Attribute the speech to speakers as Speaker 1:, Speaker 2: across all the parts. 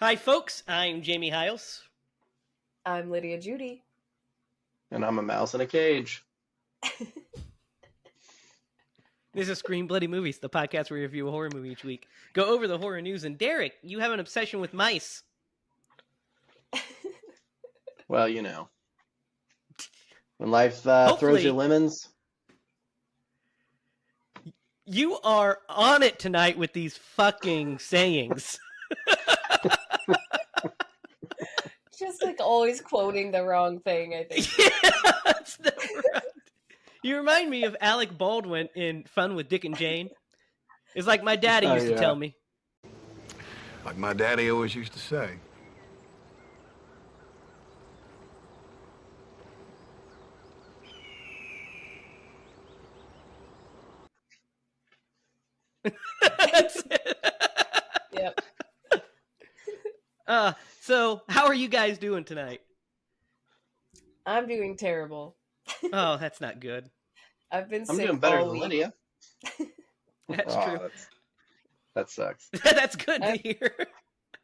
Speaker 1: Hi, folks. I'm Jamie Hiles.
Speaker 2: I'm Lydia Judy.
Speaker 3: And I'm a mouse in a cage.
Speaker 1: This is Scream Bloody Movies, the podcast where we review a horror movie each week. Go over the horror news. And Derek, you have an obsession with mice.
Speaker 3: Well, you know. When life throws you lemons.
Speaker 1: You are on it tonight with these fucking sayings.
Speaker 2: Just like always quoting the wrong thing, I think.
Speaker 1: Yeah, that's right. You remind me of Alec Baldwin in Fun with Dick and Jane. It's like my daddy used to tell me.
Speaker 4: Like my daddy always used to say.
Speaker 1: That's it.
Speaker 2: Yep.
Speaker 1: So how are you guys doing tonight?
Speaker 2: I'm doing terrible.
Speaker 1: Oh, that's not good.
Speaker 2: I've been
Speaker 3: I'm
Speaker 2: sick
Speaker 3: doing better
Speaker 2: all
Speaker 3: than
Speaker 2: week.
Speaker 3: Lydia.
Speaker 1: That's true.
Speaker 3: That sucks.
Speaker 1: That's good to hear.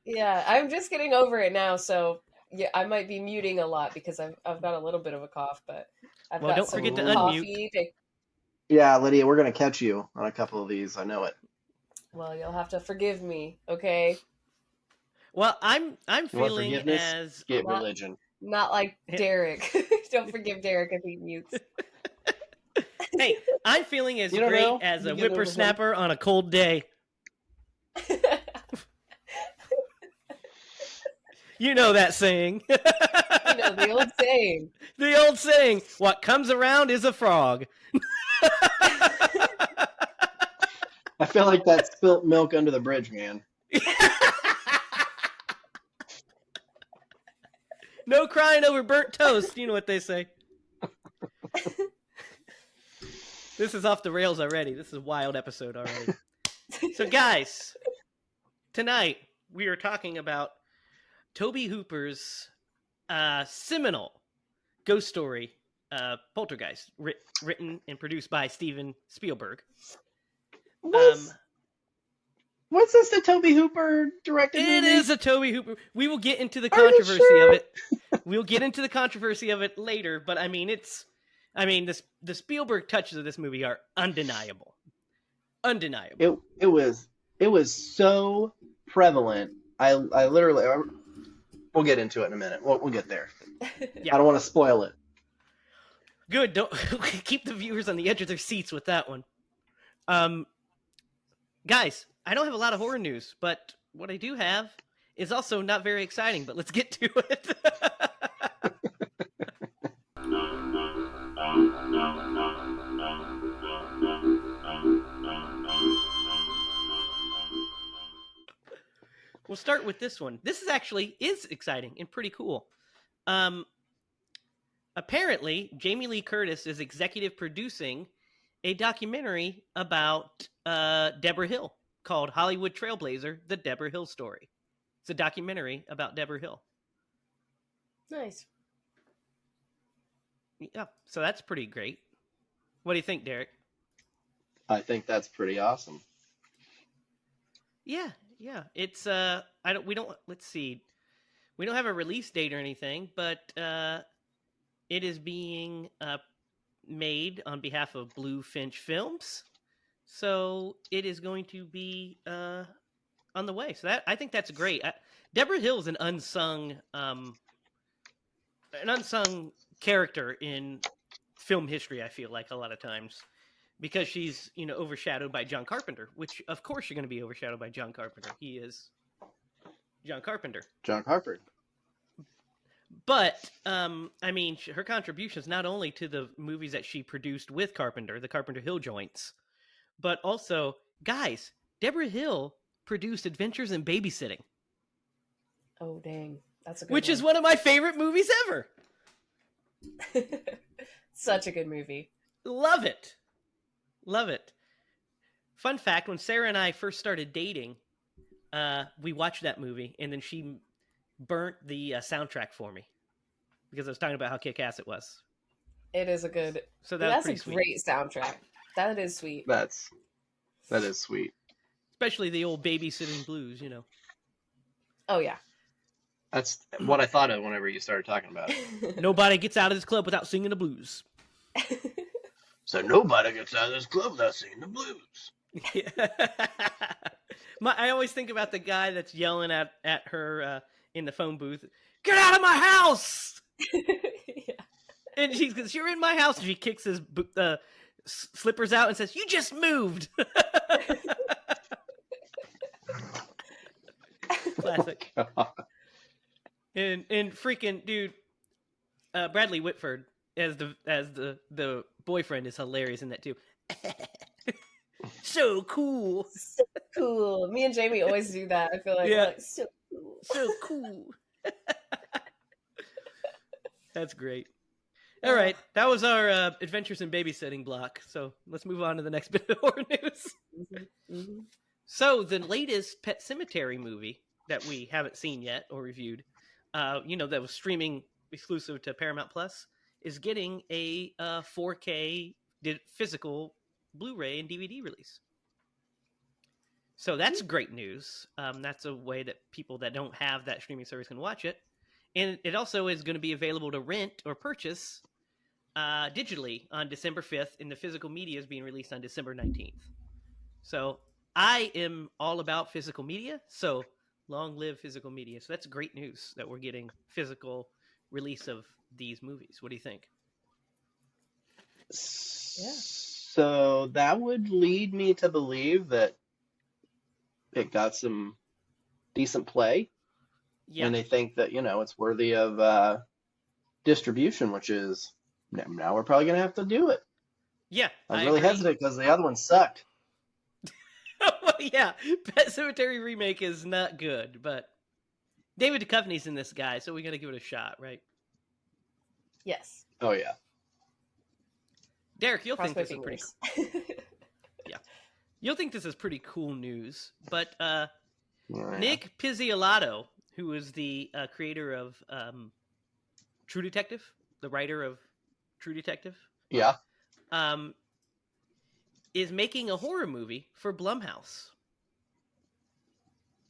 Speaker 2: Yeah, I'm just getting over it now, so yeah, I might be muting a lot because I've got a little bit of a cough, but I've got
Speaker 1: don't
Speaker 2: some
Speaker 1: forget to
Speaker 2: coffee.
Speaker 3: Yeah, Lydia, we're going to catch you on a couple of these. I know it.
Speaker 2: Well, you'll have to forgive me, okay?
Speaker 1: Well, I'm
Speaker 3: You want
Speaker 1: feeling
Speaker 3: forgiveness?
Speaker 1: as
Speaker 3: Get
Speaker 2: Not-
Speaker 3: religion.
Speaker 2: Not like Derek. Don't forgive Derek if he mutes.
Speaker 1: hey, I'm feeling as
Speaker 3: You don't
Speaker 1: great
Speaker 3: know.
Speaker 1: as
Speaker 3: You
Speaker 1: a
Speaker 3: get over
Speaker 1: whippersnapper on a cold day. You know that saying.
Speaker 2: You know, the old saying.
Speaker 1: The old saying, what comes around is a frog.
Speaker 3: I feel like that spilt milk under the bridge, man.
Speaker 1: No crying over burnt toast. You know what they say. This is off the rails already. This is a wild episode already. So, guys, tonight we are talking about Tobe Hooper's seminal ghost story, Poltergeist, written and produced by Steven Spielberg.
Speaker 3: What's this, the Tobe Hooper directed movie?
Speaker 1: It is a Tobe Hooper. We will get into the
Speaker 3: Are you
Speaker 1: controversy
Speaker 3: sure?
Speaker 1: of it. We'll get into the controversy of it later, but I mean, the Spielberg touches of this movie are undeniable. Undeniable.
Speaker 3: It was so prevalent. I literally. We'll get into it in a minute. We'll get there.
Speaker 1: Yeah.
Speaker 3: I don't want to spoil it.
Speaker 1: Good. Don't keep the viewers on the edge of their seats with that one. Guys, I don't have a lot of horror news, but what I do have is also not very exciting, but let's get to it. We'll start with this one. This is exciting and pretty cool. Apparently, Jamie Lee Curtis is executive producing a documentary about Deborah Hill called Hollywood Trailblazer, The Deborah Hill Story. It's a documentary about Deborah Hill.
Speaker 2: Nice.
Speaker 1: Yeah, so that's pretty great. What do you think, Derek?
Speaker 3: I think that's pretty awesome.
Speaker 1: Yeah. It's let's see. We don't have a release date or anything, but it is being made on behalf of Blue Finch Films. So it is going to be on the way. So I think that's great. Deborah Hill is an unsung character in film history, I feel like, a lot of times. Because she's, overshadowed by John Carpenter, which, of course, you're going to be overshadowed by John Carpenter. He is John Carpenter.
Speaker 3: John Carpenter.
Speaker 1: But, her contributions not only to the movies that she produced with Carpenter, the Carpenter Hill joints, but also, guys, Deborah Hill produced Adventures in Babysitting.
Speaker 2: Oh, dang. That's a good
Speaker 1: Which
Speaker 2: one.
Speaker 1: is one of my favorite movies ever.
Speaker 2: Such a good movie.
Speaker 1: Love it. Love it. Fun fact, when Sarah and I first started dating, we watched that movie, and then she burnt the soundtrack for me because I was talking about how kick-ass it was.
Speaker 2: It is a good...
Speaker 1: So that's a
Speaker 2: great soundtrack. That is sweet.
Speaker 3: That is sweet.
Speaker 1: Especially the old babysitting blues,
Speaker 2: Oh, yeah.
Speaker 3: That's what I thought of whenever you started talking about it.
Speaker 1: Nobody gets out of this club without singing the blues.
Speaker 3: So nobody gets out of this club without singing the blues.
Speaker 1: I always think about the guy that's yelling at her in the phone booth, "Get out of my house!"
Speaker 2: Yeah.
Speaker 1: And she goes, "You're in my house." And she kicks his slippers out and says, "You just moved." Classic. And freaking dude, Bradley Whitford as the boyfriend is hilarious in that too. So cool.
Speaker 2: So cool. Me and Jamie always do that. I feel like,
Speaker 1: Yeah.
Speaker 2: we're like, so cool.
Speaker 1: So cool. That's great. All right, that was our adventures in babysitting block. So let's move on to the next bit of horror news.
Speaker 2: Mm-hmm. Mm-hmm.
Speaker 1: So the latest Pet Sematary movie that we haven't seen yet or reviewed, that was streaming exclusive to Paramount Plus, is getting a 4K physical Blu-ray and DVD release. So that's great news. That's a way that people that don't have that streaming service can watch it. And it also is going to be available to rent or purchase digitally on December 5th, and the physical media is being released on December 19th. So I am all about physical media, so long live physical media. So that's great news that we're getting physical release of these movies. What do you think?
Speaker 2: Yeah.
Speaker 3: So that would lead me to believe that it got some decent play,
Speaker 1: Yeah,
Speaker 3: and they think that, it's worthy of distribution, which is now we're probably going to have to do it.
Speaker 1: yeah.
Speaker 3: I'm
Speaker 1: I
Speaker 3: really
Speaker 1: agree.
Speaker 3: hesitant because the other one sucked.
Speaker 1: Well, yeah, Pet Sematary remake is not good, but David Duchovny's in this guy, so we got to give it a shot, right?
Speaker 2: Yes.
Speaker 3: Oh, yeah.
Speaker 1: Derek, you'll
Speaker 2: Cross
Speaker 1: think
Speaker 2: my
Speaker 1: this is pretty.
Speaker 2: fingers.
Speaker 1: You'll think this is pretty cool news, but
Speaker 3: Yeah.
Speaker 1: Nick Pizzolatto, who is the creator of True Detective, the writer of True Detective,
Speaker 3: Yeah.
Speaker 1: is making a horror movie for Blumhouse.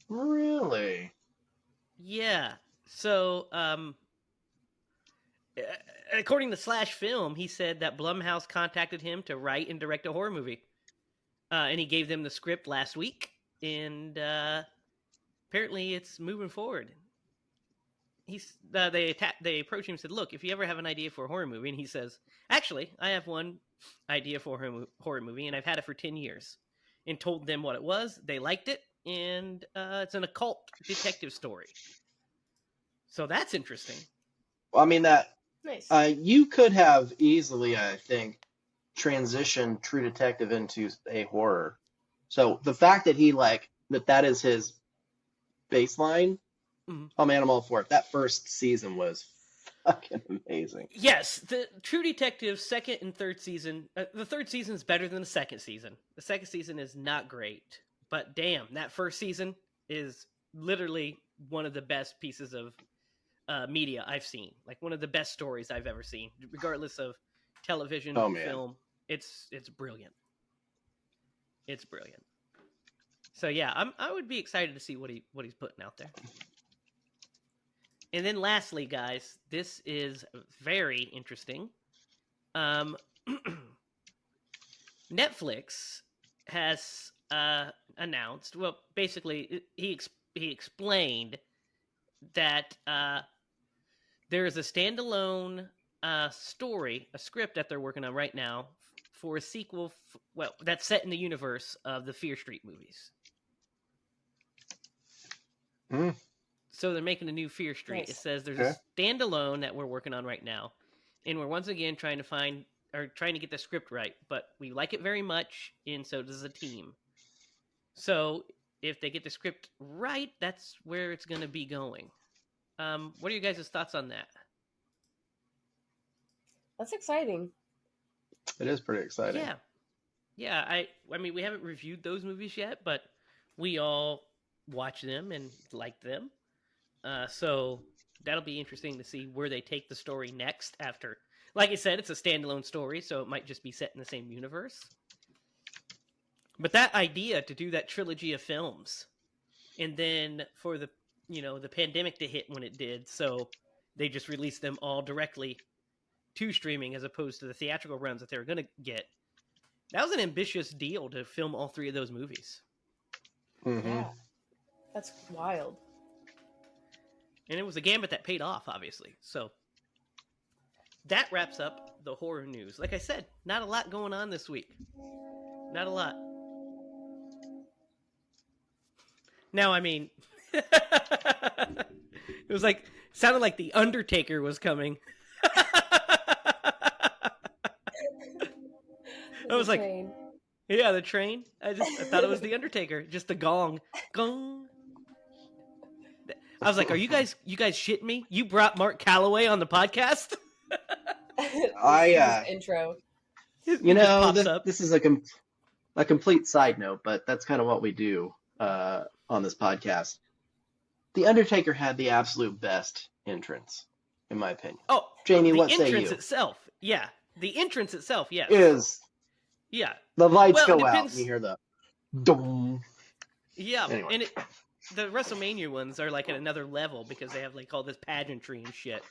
Speaker 3: Really?
Speaker 1: Yeah. So, according to Slash Film, he said that Blumhouse contacted him to write and direct a horror movie. And he gave them the script last week, and apparently it's moving forward. They approached him and said, "Look, if you ever have an idea for a horror movie," and he says, "Actually, I have one idea for a horror movie, and I've had it for 10 years." And told them what it was. They liked it, and it's an occult detective story. So that's interesting.
Speaker 3: Well, I mean,
Speaker 2: Nice.
Speaker 3: you could have easily, I think, transitioned True Detective into a horror. So the fact that that is his baseline,
Speaker 1: Mhm.
Speaker 3: oh man, I'm all for it. That first season was fucking amazing.
Speaker 1: Yes, the True Detective second and third season. The third season is better than the second season. The second season is not great, but damn, that first season is literally one of the best pieces of media I've seen. Like one of the best stories I've ever seen, regardless of television,
Speaker 3: Oh, man.
Speaker 1: film. It's brilliant. It's brilliant. So yeah, I would be excited to see what he's putting out there. And then lastly, guys, this is very interesting. Netflix has announced. Well, basically, he explained that there is a standalone story, a script that they're working on right now for a sequel. That's set in the universe of the Fear Street movies.
Speaker 3: Mm.
Speaker 1: So they're making a new Fear Street.
Speaker 2: Nice.
Speaker 1: It says there's
Speaker 3: Okay.
Speaker 1: a standalone that we're working on right now, and we're once again trying to get the script right. But we like it very much, and so does the team. So if they get the script right, that's where it's going to be going. What are you guys' thoughts on that?
Speaker 2: That's exciting.
Speaker 3: It is pretty exciting.
Speaker 1: Yeah. I mean, we haven't reviewed those movies yet, but we all watch them and like them. So that'll be interesting to see where they take the story next after. Like I said, it's a standalone story, so it might just be set in the same universe. But that idea to do that trilogy of films, and then for the the pandemic to hit when it did, so they just released them all directly to streaming as opposed to the theatrical runs that they were going to get. That was an ambitious deal to film all 3 of those movies.
Speaker 3: Mm-hmm.
Speaker 2: Yeah, that's wild.
Speaker 1: And it was a gambit that paid off, obviously. So that wraps up the horror news. Like I said, not a lot going on this week. Not a lot. Now, I mean, it was like, sounded like The Undertaker was coming. I was like,
Speaker 2: Train.
Speaker 1: yeah, the train. I thought it was The Undertaker. Just the gong. Gong. I was like, are you guys shitting me? You brought Mark Calloway on the podcast?
Speaker 3: I
Speaker 2: intro.
Speaker 3: You know, this is a complete side note, but that's kind of what we do on this podcast. The Undertaker had the absolute best entrance, in my opinion.
Speaker 1: Oh,
Speaker 3: Jamie, what say you?
Speaker 1: The entrance itself, yeah. The entrance itself, yes. Yeah.
Speaker 3: The lights
Speaker 1: Well,
Speaker 3: go out
Speaker 1: depends-
Speaker 3: and you hear the dong.
Speaker 1: Yeah,
Speaker 3: Anyway.
Speaker 1: and the WrestleMania ones are like at another level because they have like all this pageantry and shit.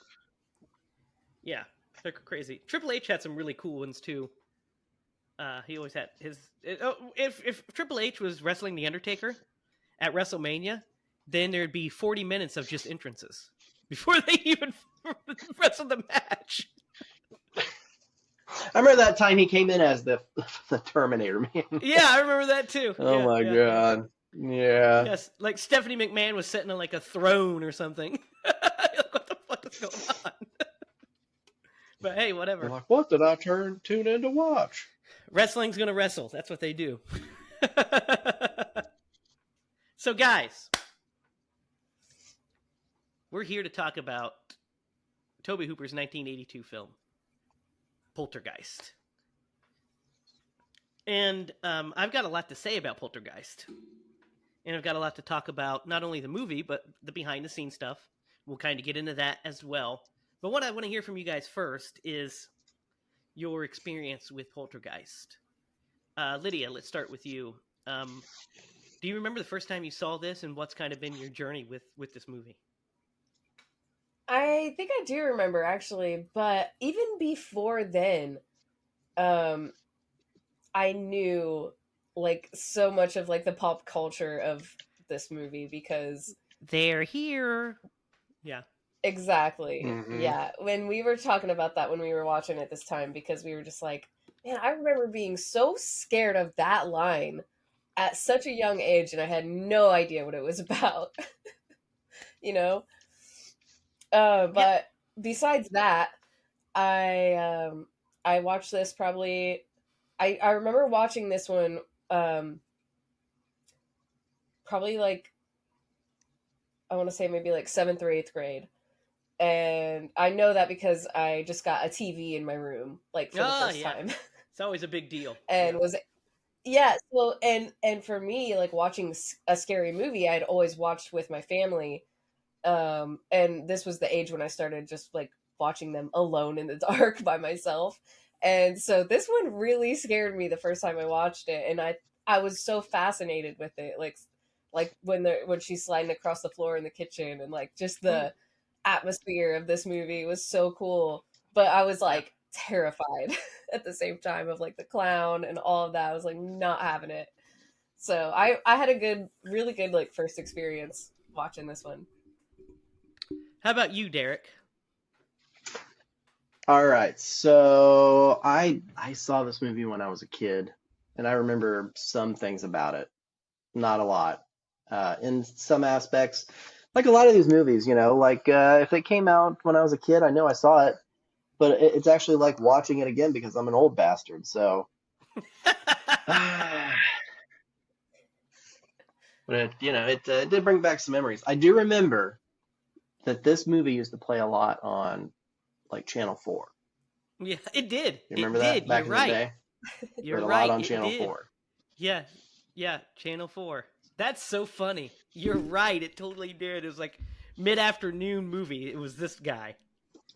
Speaker 1: Yeah, they're crazy. Triple H had some really cool ones too. He always had his. If Triple H was wrestling The Undertaker at WrestleMania, then there'd be 40 minutes of just entrances before they even wrestled the match.
Speaker 3: I remember that time he came in as the Terminator Man.
Speaker 1: Yeah, I remember that too.
Speaker 3: Oh
Speaker 1: Yeah,
Speaker 3: my
Speaker 1: yeah.
Speaker 3: god. Yeah.
Speaker 1: Yes, like Stephanie McMahon was sitting on like a throne or something. Like, what the fuck is going on? But hey, whatever.
Speaker 3: I'm like, what did I tune in to watch?
Speaker 1: Wrestling's gonna wrestle. That's what they do. So, guys, we're here to talk about Tobe Hooper's 1982 film, Poltergeist. And I've got a lot to say about Poltergeist. And I've got a lot to talk about, not only the movie, but the behind-the-scenes stuff. We'll kind of get into that as well. But what I want to hear from you guys first is your experience with Poltergeist. Lydia, let's start with you. Do you remember the first time you saw this, and what's kind of been your journey with this movie?
Speaker 2: I think I do remember, actually, but even before then, I knew like so much of like the pop culture of this movie because
Speaker 1: They're here. Yeah.
Speaker 2: exactly.
Speaker 3: Mhm.
Speaker 2: Yeah, when we were talking about that when we were watching it this time, because we were just like, man, I remember being so scared of that line at such a young age, and I had no idea what it was about. You know? But besides that, I watched this probably. I remember watching this one probably like, I want to say maybe like 7th or 8th grade. And I know that because I just got a TV in my room, like for the first time.
Speaker 1: It's always a big deal.
Speaker 2: And was, yeah, so, and for me, like watching a scary movie, I'd always watched with my family. And this was the age when I started just like watching them alone in the dark by myself. And so this one really scared me the first time I watched it. And I was so fascinated with it. Like when she's sliding across the floor in the kitchen, and like just the atmosphere of this movie was so cool. But I was like terrified at the same time of like the clown and all of that. I was like not having it. So I had a really good like first experience watching this one.
Speaker 1: How about you, Derek?
Speaker 3: All right, so I saw this movie when I was a kid, and I remember some things about it, not a lot. In some aspects, like a lot of these movies, you know, like if it came out when I was a kid, I know I saw it, but it's actually like watching it again because I'm an old bastard. So, but it did bring back some memories. I do remember that this movie used to play a lot on like Channel 4.
Speaker 1: Yeah, it did.
Speaker 3: You remember
Speaker 1: it
Speaker 3: that
Speaker 1: did.
Speaker 3: back
Speaker 1: You're
Speaker 3: in
Speaker 1: right.
Speaker 3: the day?
Speaker 1: You're
Speaker 3: Played a
Speaker 1: right.
Speaker 3: lot on
Speaker 1: it
Speaker 3: Channel
Speaker 1: did.
Speaker 3: 4.
Speaker 1: Yeah, Channel 4. That's so funny. You're right. It totally did. It was like mid-afternoon movie. It was this guy.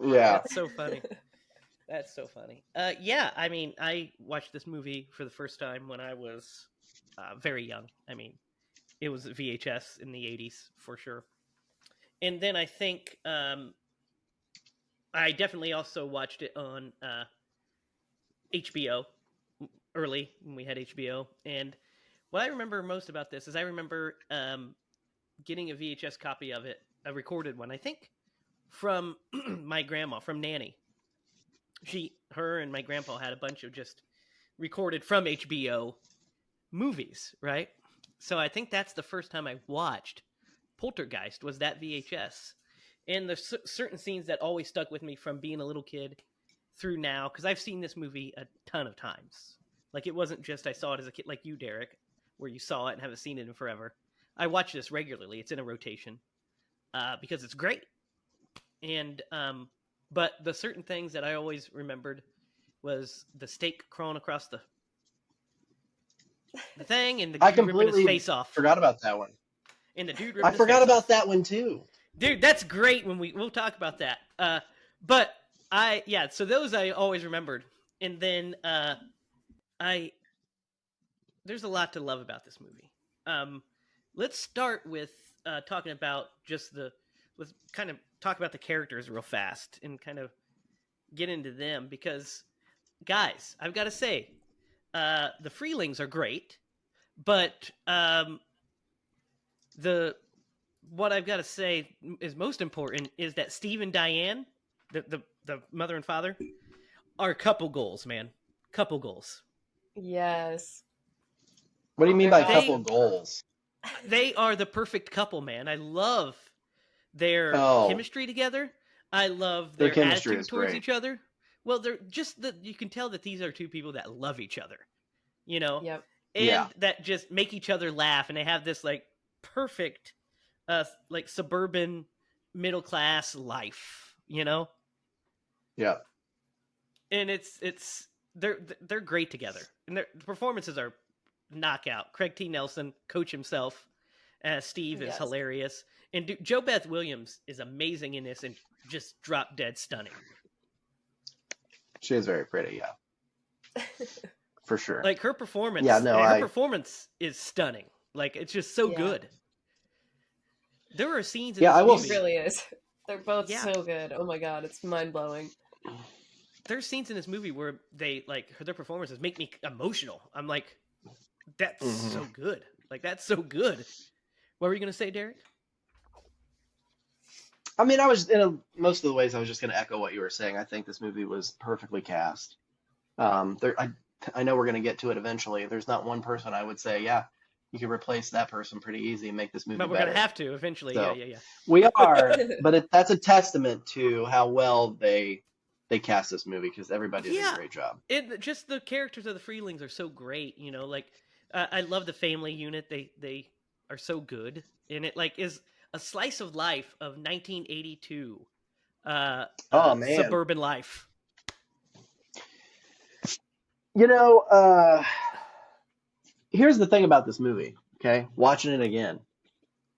Speaker 3: Yeah.
Speaker 1: That's so funny. That's so funny. Yeah, I mean, I watched this movie for the first time when I was very young. I mean, it was VHS in the 80s for sure. And then I think I definitely also watched it on HBO early when we had HBO. And what I remember most about this is I remember getting a VHS copy of it, a recorded one, I think, from my grandma, from Nanny. Her and my grandpa had a bunch of just recorded from HBO movies, right? So I think that's the first time I watched Poltergeist, was that VHS. And there's certain scenes that always stuck with me from being a little kid through now, because I've seen this movie a ton of times. Like, it wasn't just I saw it as a kid like you, Derek, where you saw it and haven't seen it in forever. I watch this regularly. It's in a rotation because it's great. And but the certain things that I always remembered was the steak crawling across the thing, and the
Speaker 3: I
Speaker 1: dude ripping his
Speaker 3: completely
Speaker 1: face off.
Speaker 3: forgot about that one.
Speaker 1: And the dude ripping
Speaker 3: I
Speaker 1: his
Speaker 3: forgot
Speaker 1: face
Speaker 3: about
Speaker 1: off.
Speaker 3: that one too.
Speaker 1: Dude, that's great. We'll talk about that. But so those I always remembered. And then there's a lot to love about this movie. Let's start with talking about let's kind of talk about the characters real fast and kind of get into them, because guys, I've got to say, the Freelings are great, but what I've got to say is most important is that Steve and Diane, the mother and father, are couple goals, man. Couple goals.
Speaker 2: Yes.
Speaker 3: What do you mean by
Speaker 2: They're
Speaker 3: couple
Speaker 2: awesome.
Speaker 3: goals?
Speaker 1: They are the perfect couple, man. I love their chemistry together. I love their
Speaker 3: chemistry
Speaker 1: attitude
Speaker 3: is
Speaker 1: towards
Speaker 3: great.
Speaker 1: each other. Well, they're just you can tell that these are two people that love each other, you know?
Speaker 2: Yep.
Speaker 1: And that just make each other laugh, and they have this like perfect like suburban middle class life, you know?
Speaker 3: Yeah.
Speaker 1: And they're great together. And their performances are knockout. Craig T. Nelson, coach himself, as Steve, is
Speaker 2: Yes.
Speaker 1: hilarious. And Jo Beth Williams is amazing in this and just drop dead stunning.
Speaker 3: She is very pretty, yeah. For sure.
Speaker 1: Like, her performance, performance is stunning. Like, it's just so good. There are scenes in this movie.
Speaker 2: It really is. They're both so good. Oh my god, it's mind-blowing.
Speaker 1: There's scenes in this movie where they, like, their performances make me emotional. I'm like, that's so good. Like, that's so good. What were you going to say, Derek?
Speaker 3: I mean, most of the ways I was just going to echo what you were saying. I think this movie was perfectly cast. I know we're going to get to it eventually. There's not one person I would say, yeah, you could replace that person pretty easy and make this movie better.
Speaker 1: But we're going to have to eventually. So, yeah.
Speaker 3: We are, but that's a testament to how well they cast this movie, because everybody did a great job.
Speaker 1: Just the characters of the Freelings are so great, you know, like I love the family unit. They are so good, and it like is a slice of life of 1982 suburban life.
Speaker 3: You know, here's the thing about this movie, okay? Watching it again.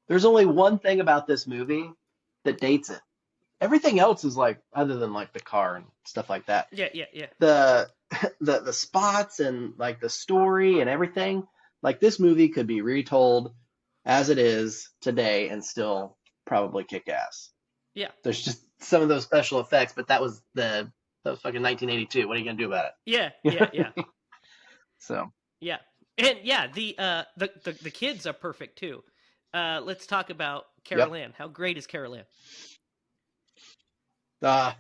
Speaker 3: There's only one thing about this movie that dates it. Everything else is like, other than like the car and stuff like that.
Speaker 1: Yeah.
Speaker 3: The spots and like the story and everything, like this movie could be retold as it is today and still probably kick ass.
Speaker 1: Yeah.
Speaker 3: There's just some of those special effects, but that was fucking 1982. What are you gonna do about it?
Speaker 1: Yeah.
Speaker 3: So. Yeah.
Speaker 1: And the kids are perfect too. Let's talk about Carol Ann. How great is Carol Ann?
Speaker 2: Gosh.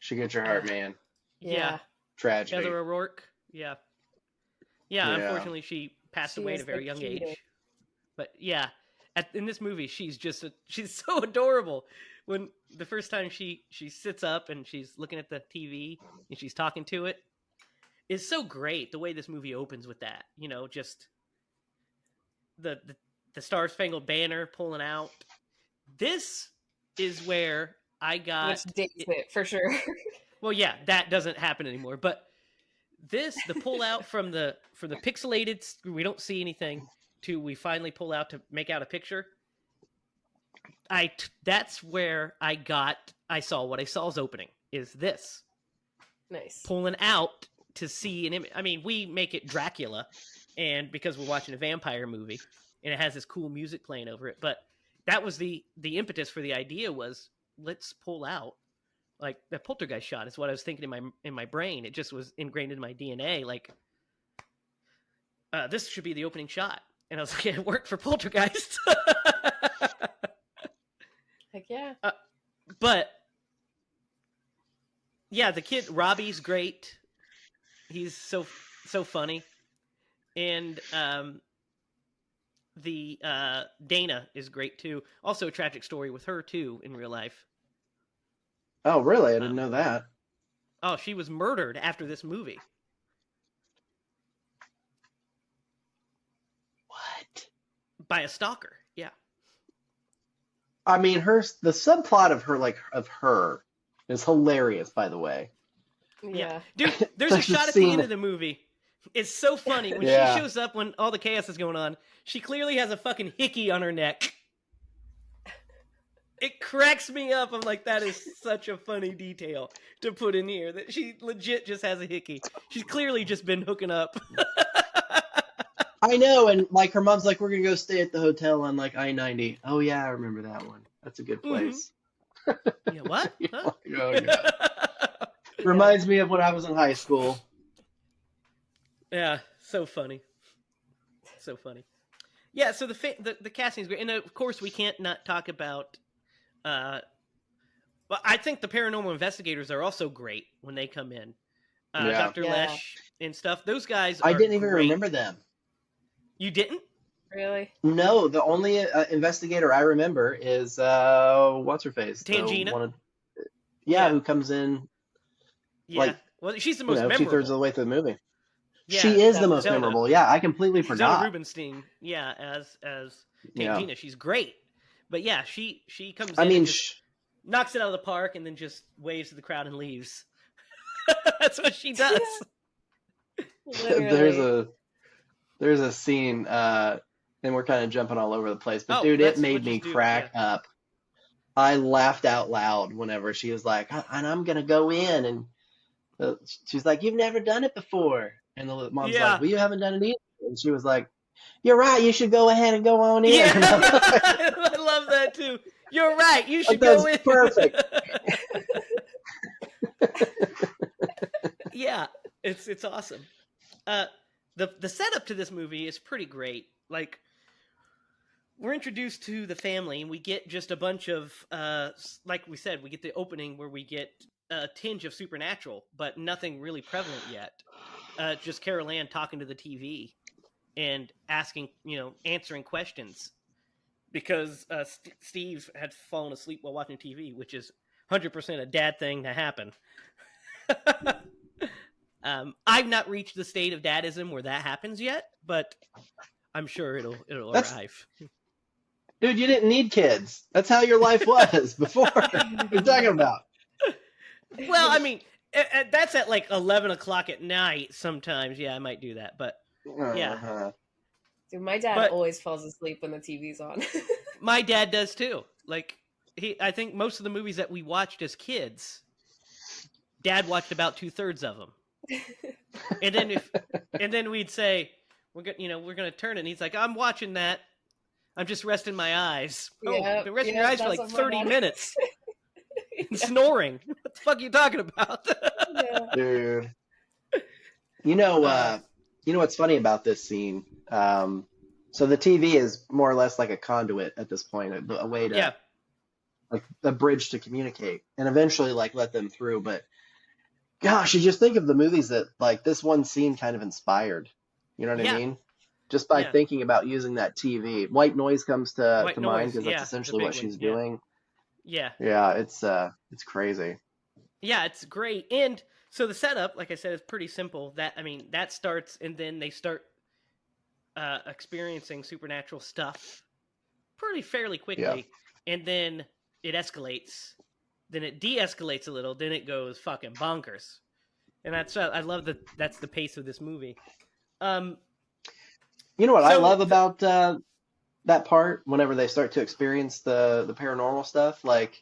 Speaker 3: She gets your heart, man.
Speaker 1: Yeah.
Speaker 3: Tragedy.
Speaker 1: Heather O'Rourke. Yeah. Unfortunately, she passed away at a very young age. But yeah, in this movie, she's so adorable. When the first time she sits up and she's looking at the TV and she's talking to it, it's so great the way this movie opens with that. You know, just the Star Spangled Banner pulling out. This is where I got...
Speaker 2: Which dates it, for sure.
Speaker 1: Well, yeah, that doesn't happen anymore. But the pull out from the pixelated, we don't see anything, to we finally pull out to make out a picture. That's where I saw what I saw's opening, is this.
Speaker 2: Nice.
Speaker 1: Pulling out to see an image. I mean, we make it Dracula, and because we're watching a vampire movie, and it has this cool music playing over it, but that was the impetus for the idea was, let's pull out like the Poltergeist shot is what I was thinking in my brain. It just was ingrained in my DNA. Like, this should be the opening shot. And I was like, it worked for Poltergeist.
Speaker 2: Heck yeah.
Speaker 1: But yeah, the kid Robbie's great. He's so funny. And the Dana is great too. Also a tragic story with her too in real life.
Speaker 3: Oh, really? I didn't know that.
Speaker 1: Oh, she was murdered after this movie.
Speaker 3: What?
Speaker 1: By a stalker. Yeah.
Speaker 3: I mean, the subplot of her is hilarious, by the way.
Speaker 2: Yeah.
Speaker 1: Dude, there's a shot at the end of the movie. It's so funny. When she shows up when all the chaos is going on, she clearly has a fucking hickey on her neck. It cracks me up. I'm like, that is such a funny detail to put in here. That she legit just has a hickey. She's clearly just been hooking up.
Speaker 3: I know, and like her mom's like, we're gonna go stay at the hotel on like I-90. Oh yeah, I remember that one. That's a good place.
Speaker 1: Yeah, what? Huh?
Speaker 3: Oh, yeah. Reminds me of when I was in high school.
Speaker 1: Yeah, so funny. So funny. Yeah, so the casting is great. And of course, we can't not talk about... well, I think the paranormal investigators are also great when they come in. Dr. Lesh and stuff. Those guys are
Speaker 3: I didn't even
Speaker 1: great.
Speaker 3: remember them.
Speaker 1: You didn't?
Speaker 2: Really?
Speaker 3: No, the only investigator I remember is what's-her-face?
Speaker 1: Tangina?
Speaker 3: Who comes in...
Speaker 1: Yeah.
Speaker 3: Like,
Speaker 1: well, she's the most memorable.
Speaker 3: 2/3 of the way through the movie.
Speaker 1: Yeah,
Speaker 3: she is the most
Speaker 1: Zelda.
Speaker 3: memorable. Yeah, I completely forgot.
Speaker 1: Zelda Rubinstein, as Tangina, she's great. But yeah, she comes in and just knocks it out of the park and then just waves to the crowd and leaves. That's what she does.
Speaker 3: There's a scene, and we're kind of jumping all over the place, but dude, it made me crack up. I laughed out loud whenever she was like, and I'm going to go in, and she's like, you've never done it before. And the mom's like, well, you haven't done it either. And she was like, you're right, you should go ahead and go on in.
Speaker 1: Yeah. I love that too. You're right, you should go in.
Speaker 3: Perfect.
Speaker 1: Yeah, it's awesome. The setup to this movie is pretty great. Like, we're introduced to the family, and we get just a bunch of, like we said, we get the opening where we get a tinge of supernatural, but nothing really prevalent yet. Just Carol Ann talking to the TV and answering questions because Steve had fallen asleep while watching TV, which is 100% a dad thing to happen. I've not reached the state of dadism where that happens yet, but I'm sure it'll arrive.
Speaker 3: Dude, you didn't need kids. That's how your life was before. What are you talking about?
Speaker 1: Well, I mean, that's at like 11 o'clock at night sometimes. Yeah, I might do that, but yeah.
Speaker 2: Dude, my dad always falls asleep when the TV's on.
Speaker 1: My dad does too. Like, I think most of the movies that we watched as kids, Dad watched about 2/3 of them. And then we'd say, we're gonna turn it, and he's like, I'm watching that. I'm just resting my eyes.
Speaker 2: Yeah,
Speaker 1: been resting your eyes for like 30 minutes. And snoring. What the fuck are you talking about?
Speaker 3: Dude. You know what's funny about this scene? So the TV is more or less like a conduit at this point, a way to, like a bridge to communicate and eventually like let them through. But gosh, you just think of the movies that like this one scene kind of inspired. You know what I mean? Just by thinking about using that TV. White Noise comes to mind because that's essentially what she's doing.
Speaker 1: Yeah.
Speaker 3: Yeah, it's crazy.
Speaker 1: Yeah, it's great. And so the setup, like I said, is pretty simple. That starts, and then they start experiencing supernatural stuff fairly quickly. Yeah. And then it escalates. Then it de-escalates a little. Then it goes fucking bonkers. And I love that's the pace of this movie.
Speaker 3: You know what I love about that part? Whenever they start to experience the paranormal stuff, like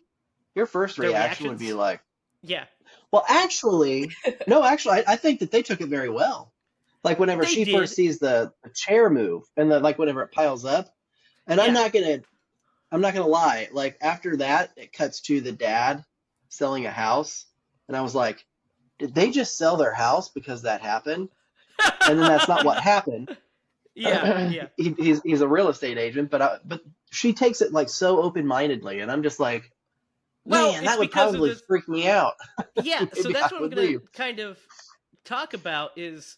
Speaker 3: your first reaction would be like,
Speaker 1: yeah.
Speaker 3: Well, actually, I think that they took it very well. Like whenever she first sees the chair move, and then like whenever it piles up, and I'm not gonna I'm not gonna lie. Like after that, it cuts to the dad selling a house, and I was like, did they just sell their house because that happened? And then that's not what happened.
Speaker 1: Yeah, yeah.
Speaker 3: He's a real estate agent, but she takes it like so open mindedly, and I'm just like,
Speaker 1: Well,
Speaker 3: man,
Speaker 1: it's
Speaker 3: that would
Speaker 1: because of
Speaker 3: probably
Speaker 1: the
Speaker 3: freak me out.
Speaker 1: yeah. So
Speaker 3: Maybe I
Speaker 1: that's what I'm
Speaker 3: would
Speaker 1: gonna
Speaker 3: leave.
Speaker 1: kind of talk about is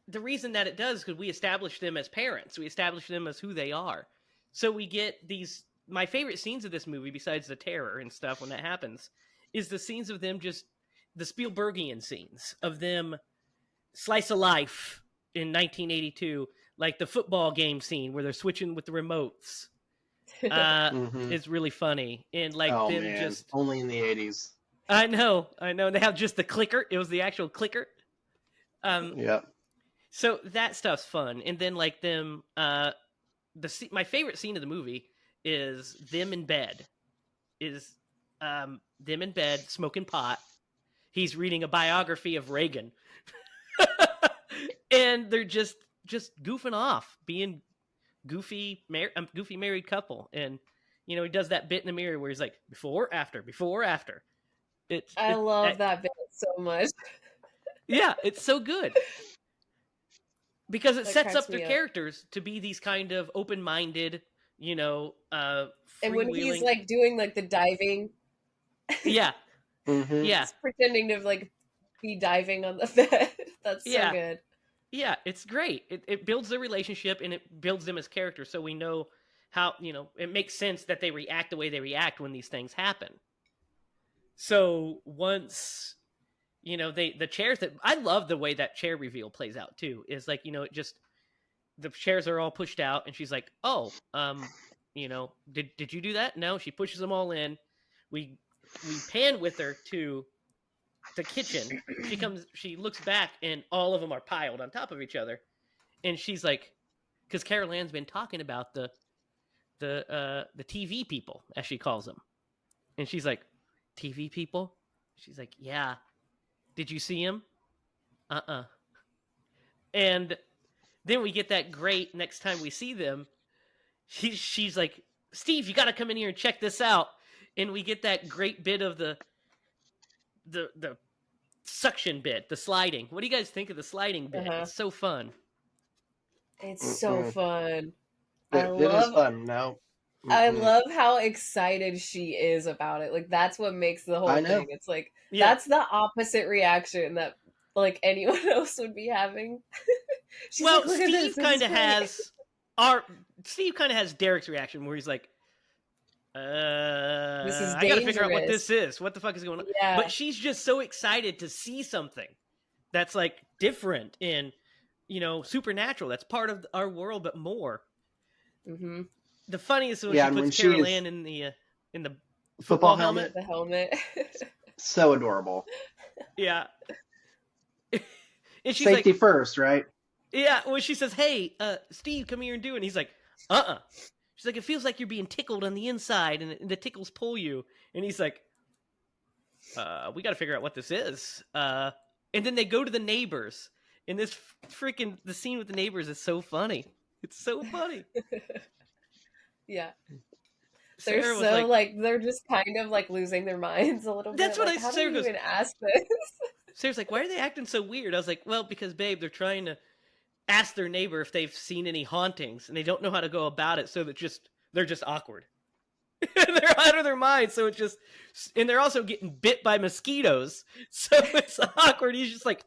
Speaker 1: the reason that it does because we establish them as parents. We establish them as who they are. So we get these. My favorite scenes of this movie, besides the terror and stuff when that happens, is the scenes of them just the Spielbergian scenes of them slice of life in 1982, like the football game scene where they're switching with the remotes.
Speaker 3: Hmm.
Speaker 1: Is really funny and like
Speaker 3: Oh
Speaker 1: them
Speaker 3: man,
Speaker 1: just.
Speaker 3: only in the '80s.
Speaker 1: I know. They have just the clicker. It was the actual clicker. Um,
Speaker 3: Yep.
Speaker 1: so that stuff's fun, and then like them. My favorite scene of the movie is them in bed. Is them in bed smoking pot. He's reading a biography of Reagan, and they're just goofing off, being goofy married couple, and he does that bit in the mirror where he's like before after before after.
Speaker 2: I love that bit so much.
Speaker 1: Yeah, it's so good because it
Speaker 2: That
Speaker 1: sets
Speaker 2: cracks
Speaker 1: up their
Speaker 2: me up.
Speaker 1: characters to be these kind of open-minded,
Speaker 2: And when he's
Speaker 1: freewheeling.
Speaker 2: like doing like the diving,
Speaker 1: Yeah,
Speaker 3: Hmm.
Speaker 1: yeah,
Speaker 2: he's pretending to like be diving on the bed. That's so
Speaker 1: Yeah.
Speaker 2: good.
Speaker 1: yeah. It's great. It builds their relationship and it builds them as characters, so we know how it makes sense that they react the way they react when these things happen. So once the chairs that I love the way that chair reveal plays out too is like it just the chairs are all pushed out and she's like, oh, did you do that? No. She pushes them all in. We pan with her to the kitchen. She looks back and all of them are piled on top of each other, and she's like, because Carol Ann's been talking about the TV people, as she calls them, and she's like, TV people. She's like, yeah. Did you see him? And then we get that great next time we see them. She's like, Steve, you got to come in here and check this out. And we get that great bit of the suction bit, the sliding. What do you guys think of the sliding bit?
Speaker 2: Uh-huh.
Speaker 1: It's so fun.
Speaker 2: It's so fun.
Speaker 3: It is fun. No.
Speaker 2: I
Speaker 3: Mm-mm.
Speaker 2: love how excited she is about it. Like that's what makes the whole
Speaker 3: I know.
Speaker 2: thing. It's like
Speaker 1: Yeah.
Speaker 2: that's the opposite reaction that like anyone else would be having. She's
Speaker 1: Well,
Speaker 2: like, "Look at this,
Speaker 1: Steve
Speaker 2: this
Speaker 1: kind
Speaker 2: is
Speaker 1: of
Speaker 2: great."
Speaker 1: has Derek's reaction where he's like,
Speaker 2: This is
Speaker 1: I gotta figure out what
Speaker 2: dangerous.
Speaker 1: this is. What the fuck is going on?
Speaker 2: Yeah.
Speaker 1: But she's just so excited to see something that's like different and supernatural. That's part of our world, but more.
Speaker 2: Mm-hmm.
Speaker 1: The funniest is when
Speaker 3: Yeah,
Speaker 1: she
Speaker 3: and when
Speaker 1: puts
Speaker 3: she
Speaker 1: Carol
Speaker 3: is-
Speaker 1: Ann in the
Speaker 3: Football
Speaker 1: football
Speaker 3: helmet.
Speaker 2: The helmet.
Speaker 3: So adorable.
Speaker 1: Yeah. And she's
Speaker 3: Safety
Speaker 1: like,
Speaker 3: first, right?
Speaker 1: yeah. When she says, "Hey, Steve, come here and do it," and he's like, She's like, "It feels like you're being tickled on the inside, and the tickles pull you." And he's like, "We got to figure out what this is." And then they go to the neighbors, and this the scene with the neighbors is so funny. It's so funny.
Speaker 2: Yeah. They're
Speaker 1: Sarah was
Speaker 2: so
Speaker 1: like,
Speaker 2: they're just kind of like losing their minds a little bit.
Speaker 1: That's what
Speaker 2: like, how do
Speaker 1: Sarah
Speaker 2: you
Speaker 1: goes,
Speaker 2: even ask this?
Speaker 1: Sarah's like, "Why are they acting so weird?" I was like, "Well, because babe, they're trying to ask their neighbor if they've seen any hauntings, and they don't know how to go about it, so they're just awkward. They're out of their minds, so it's just, and they're also getting bit by mosquitoes, so it's awkward." He's like,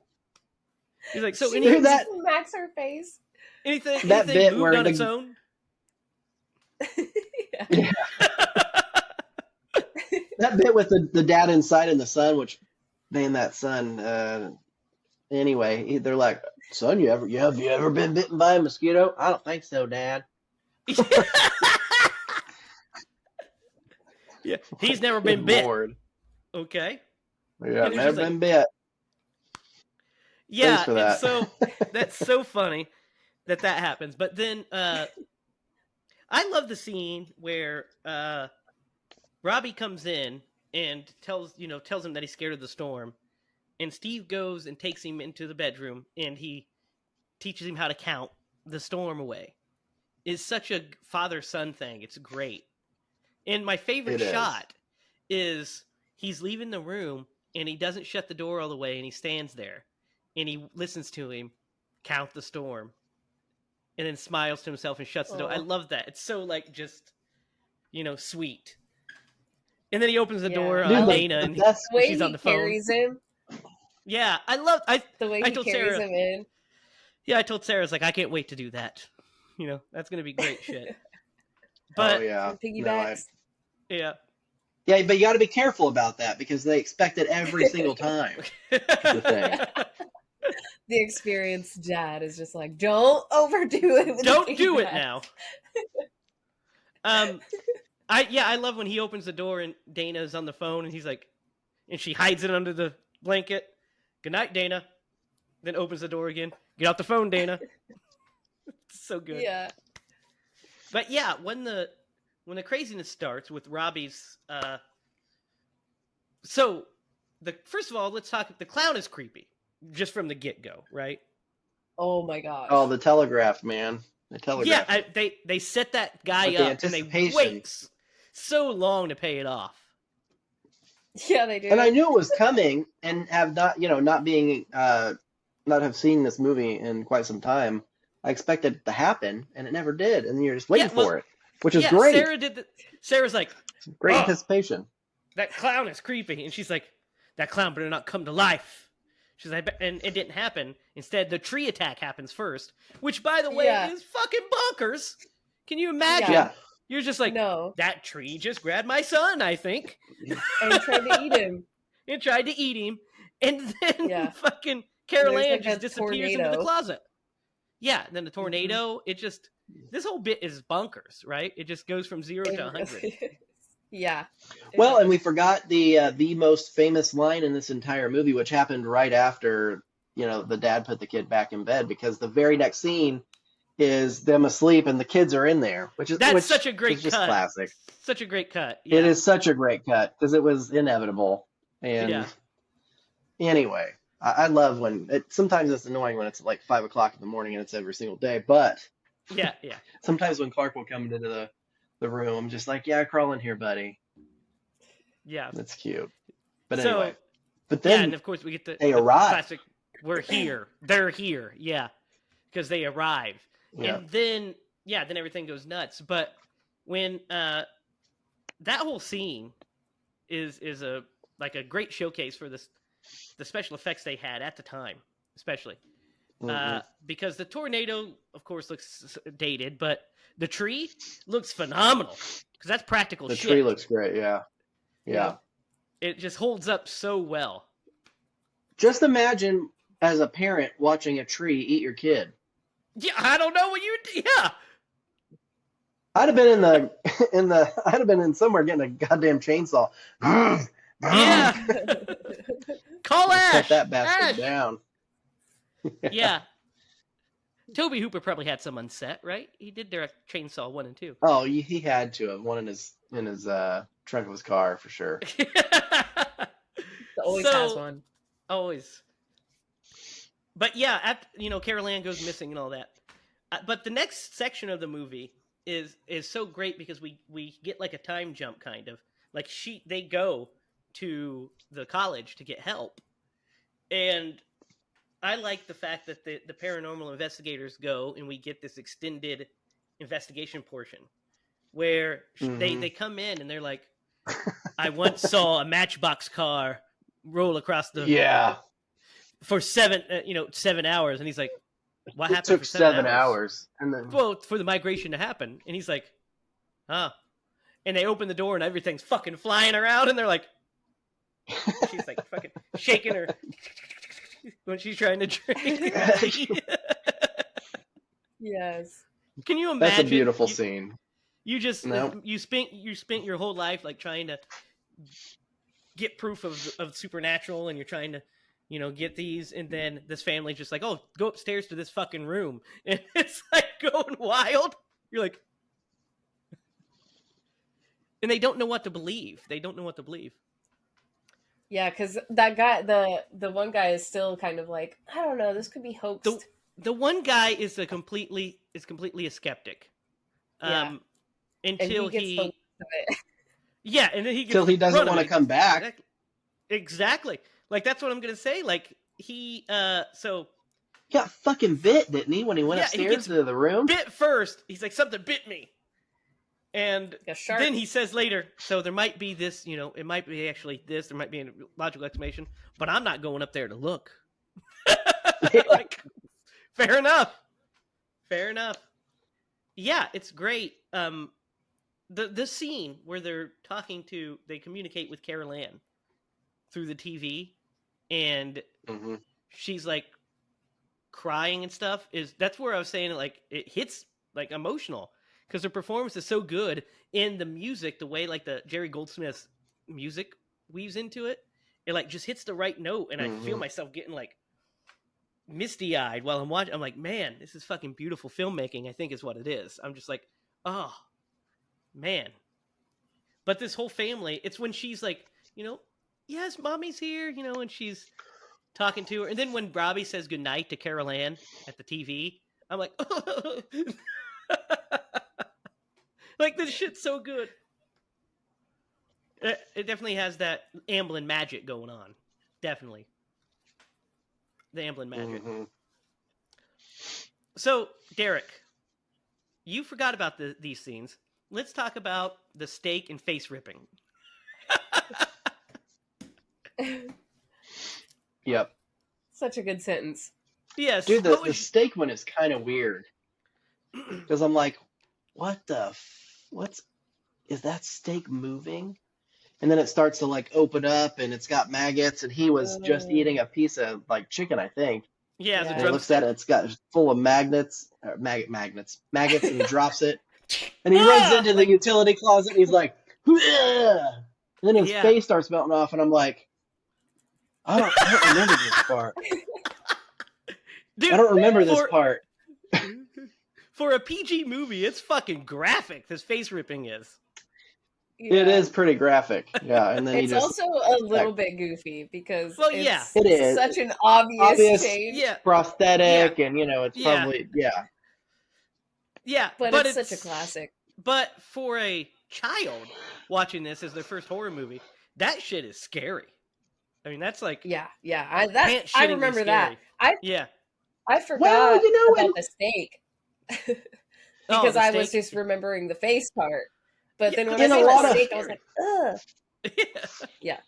Speaker 1: "So
Speaker 2: She
Speaker 3: Hear that?
Speaker 2: smacks her face.
Speaker 1: anything
Speaker 3: That bit
Speaker 1: moved
Speaker 3: where
Speaker 1: on
Speaker 3: the-
Speaker 1: its own?"
Speaker 2: Yeah.
Speaker 3: That bit with the dad inside and the son, which, man, that son. Anyway, they're like, "Son, have you ever been bitten by a mosquito?" "I don't think so, Dad."
Speaker 1: Yeah, he's never been
Speaker 3: Good
Speaker 1: bit.
Speaker 3: Lord.
Speaker 1: Okay.
Speaker 3: Yeah,
Speaker 1: And it's
Speaker 3: never
Speaker 1: just like-
Speaker 3: been bit.
Speaker 1: Yeah,
Speaker 3: for
Speaker 1: and
Speaker 3: that.
Speaker 1: so that's so funny that happens. But then I love the scene where Robbie comes in and tells him that he's scared of the storm, and Steve goes and takes him into the bedroom and he teaches him how to count the storm away. is such a father-son thing. It's great. And my favorite
Speaker 3: It is.
Speaker 1: shot is he's leaving the room and he doesn't shut the door all the way and he stands there and he listens to him count the storm and then smiles to himself and shuts the door. I love that. It's so like just, sweet. And then he opens the door on Dana and she's on the phone.
Speaker 2: Carries him.
Speaker 1: Yeah, the way he carries him in. Yeah, I told Sarah, I was like, I can't wait to do that. That's going to be great shit. But
Speaker 2: piggybacks.
Speaker 1: Yeah.
Speaker 3: Yeah, but you got to be careful about that because they expect it every single time. The thing.
Speaker 2: The experienced dad is just like, don't overdo it.
Speaker 1: Don't do it now. I love when he opens the door and Dana's on the phone and he's like, and she hides it under the blanket. Good night, Dana. Then opens the door again. Get off the phone, Dana. It's so good.
Speaker 2: Yeah.
Speaker 1: But yeah, when the craziness starts with Robbie's, first of all, let's talk. The clown is creepy, just from the get-go, right?
Speaker 2: Oh my gosh.
Speaker 3: Oh, the telegraph, man. The telegraph.
Speaker 1: Yeah, they set that guy up and they wait so long to pay it off.
Speaker 2: Yeah, they do.
Speaker 3: And I knew it was coming, and have not, not have seen this movie in quite some time. I expected it to happen, and it never did, and you're just waiting for it, which is great.
Speaker 1: Sarah's like,
Speaker 3: great anticipation.
Speaker 1: That clown is creepy, and she's like, that clown better not come to life. She's like, and it didn't happen. Instead, the tree attack happens first, which, by the way, is fucking bonkers. Can you imagine?
Speaker 3: Yeah.
Speaker 1: You're just like, no, that tree just grabbed my son, I think,
Speaker 2: and tried to eat him.
Speaker 1: And then fucking Carol Ann just disappears into the closet. Yeah, and then the tornado. It just, this whole bit is bonkers, right? It just goes from 0 to 100.
Speaker 2: Yeah.
Speaker 3: Well, and we forgot the most famous line in this entire movie, which happened right after the dad put the kid back in bed, because the very next scene is them asleep and the kids are in there, which is
Speaker 1: such a great cut.
Speaker 3: Just classic.
Speaker 1: Such a great cut. Yeah.
Speaker 3: It is such a great cut because it was inevitable. And anyway, I love when sometimes it's annoying when it's like 5 o'clock in the morning and it's every single day, but
Speaker 1: yeah.
Speaker 3: Sometimes when Clark will come into the room, I'm just like, yeah, crawl in here, buddy.
Speaker 1: Yeah,
Speaker 3: that's cute. But anyway, but then
Speaker 1: and of course we get
Speaker 3: they arrive.
Speaker 1: Classic. We're here. They're here. Yeah, because they arrive, and then everything goes nuts. But when that whole scene is a great showcase for the special effects they had at the time, especially. Because the tornado, of course, looks dated, but the tree looks phenomenal because that's practical shit.
Speaker 3: The tree looks great, yeah.
Speaker 1: It just holds up so well.
Speaker 3: Just imagine as a parent watching a tree eat your kid.
Speaker 1: Yeah, I don't know what you. Yeah,
Speaker 3: I'd have been I'd have been in somewhere getting a goddamn chainsaw.
Speaker 1: Yeah. Call Ash.
Speaker 3: Cut that bastard down.
Speaker 1: Yeah. Tobe Hooper probably had some on set, right? He did direct Chainsaw 1 and 2.
Speaker 3: Oh, he had to have one in his trunk of his car for sure.
Speaker 2: Always has one.
Speaker 1: Always. But yeah, Carol Ann goes missing and all that. But the next section of the movie is so great because we get like a time jump kind of. Like they go to the college to get help. And I like the fact that the paranormal investigators go and we get this extended investigation portion where they come in and they're like, I once saw a Matchbox car roll across the for 7 hours, and he's like, what happened?
Speaker 3: It took
Speaker 1: for 7
Speaker 3: hours, and then
Speaker 1: for the migration to happen, and he's like, huh? And they open the door and everything's fucking flying around, and they're like, she's like fucking shaking her when she's trying to drink.
Speaker 2: Yes.
Speaker 1: Can you imagine?
Speaker 3: That's a beautiful scene.
Speaker 1: You just you spent your whole life like trying to get proof of supernatural, and you're trying to get these, and then this family's just like, oh, go upstairs to this fucking room, and it's like going wild. You're like, and they don't know what to believe.
Speaker 2: Yeah, because that guy, the one guy is still kind of like, I don't know, this could be hoaxed.
Speaker 1: The one guy is completely a skeptic.
Speaker 2: Yeah. And
Speaker 1: until
Speaker 2: he gets the worst of it.
Speaker 1: yeah, and then he gets
Speaker 3: Till he
Speaker 1: the
Speaker 3: doesn't
Speaker 1: brunt of
Speaker 3: want to
Speaker 1: it.
Speaker 3: come back.
Speaker 1: Exactly. Like that's what I'm gonna say. Like he so
Speaker 3: He got fucking bit, didn't he, when he went
Speaker 1: yeah, he
Speaker 3: upstairs
Speaker 1: gets
Speaker 3: to the room?
Speaker 1: bit first. He's like, something bit me. And
Speaker 2: A shark.
Speaker 1: then he says later, so there might be this, you know, it might be actually this, there might be a logical explanation, but I'm not going up there to look. Like, fair enough. Fair enough. Yeah, it's great. The scene where they communicate with Carol Ann through the TV, and she's like crying and stuff, that's where I was saying like it hits like emotional because her performance is so good in the music, the way like the Jerry Goldsmith's music weaves into it, it like just hits the right note, and I feel myself getting like misty-eyed while I'm watching. I'm like, man, this is fucking beautiful filmmaking, I think is what it is. I'm just like, oh man. But this whole family, it's when she's like, you know, yes, mommy's here, you know, and she's talking to her, and then when Robbie says goodnight to Carol Ann at the TV, I'm like, oh. Like this shit's so good. It definitely has that Amblin magic going on. Definitely. The Amblin magic. So, Derek, you forgot about these scenes. Let's talk about the steak and face ripping.
Speaker 3: Yep.
Speaker 2: Such a good sentence.
Speaker 1: Yes.
Speaker 3: Dude, the steak one is kind of weird. Because I'm like, is that steak moving? And then it starts to like open up and it's got maggots, and he was just eating a piece of like chicken, I think.
Speaker 1: Yeah,
Speaker 2: Yeah.
Speaker 3: And he looks at it, it's got full of maggots, maggots, and he drops it. And he runs into the utility closet and he's like, "Ugh!" And then his face starts melting off, and I'm like, I don't remember this part.
Speaker 1: Dude,
Speaker 3: I don't remember this part.
Speaker 1: For a PG movie, it's fucking graphic. This face ripping is.
Speaker 2: Yeah.
Speaker 3: It is pretty graphic. Yeah, and then
Speaker 2: It's also a little bit goofy because it's
Speaker 3: it is
Speaker 2: such an obvious change.
Speaker 1: Yeah.
Speaker 3: Prosthetic, and you know, it's probably
Speaker 1: Yeah,
Speaker 2: but it's such a classic.
Speaker 1: But for a child watching this as their first horror movie, that shit is scary. I mean, that's like
Speaker 2: I remember that. I forgot about the steak because I was just remembering the face part. But then when I saw the steak, I was like, ugh. Yeah.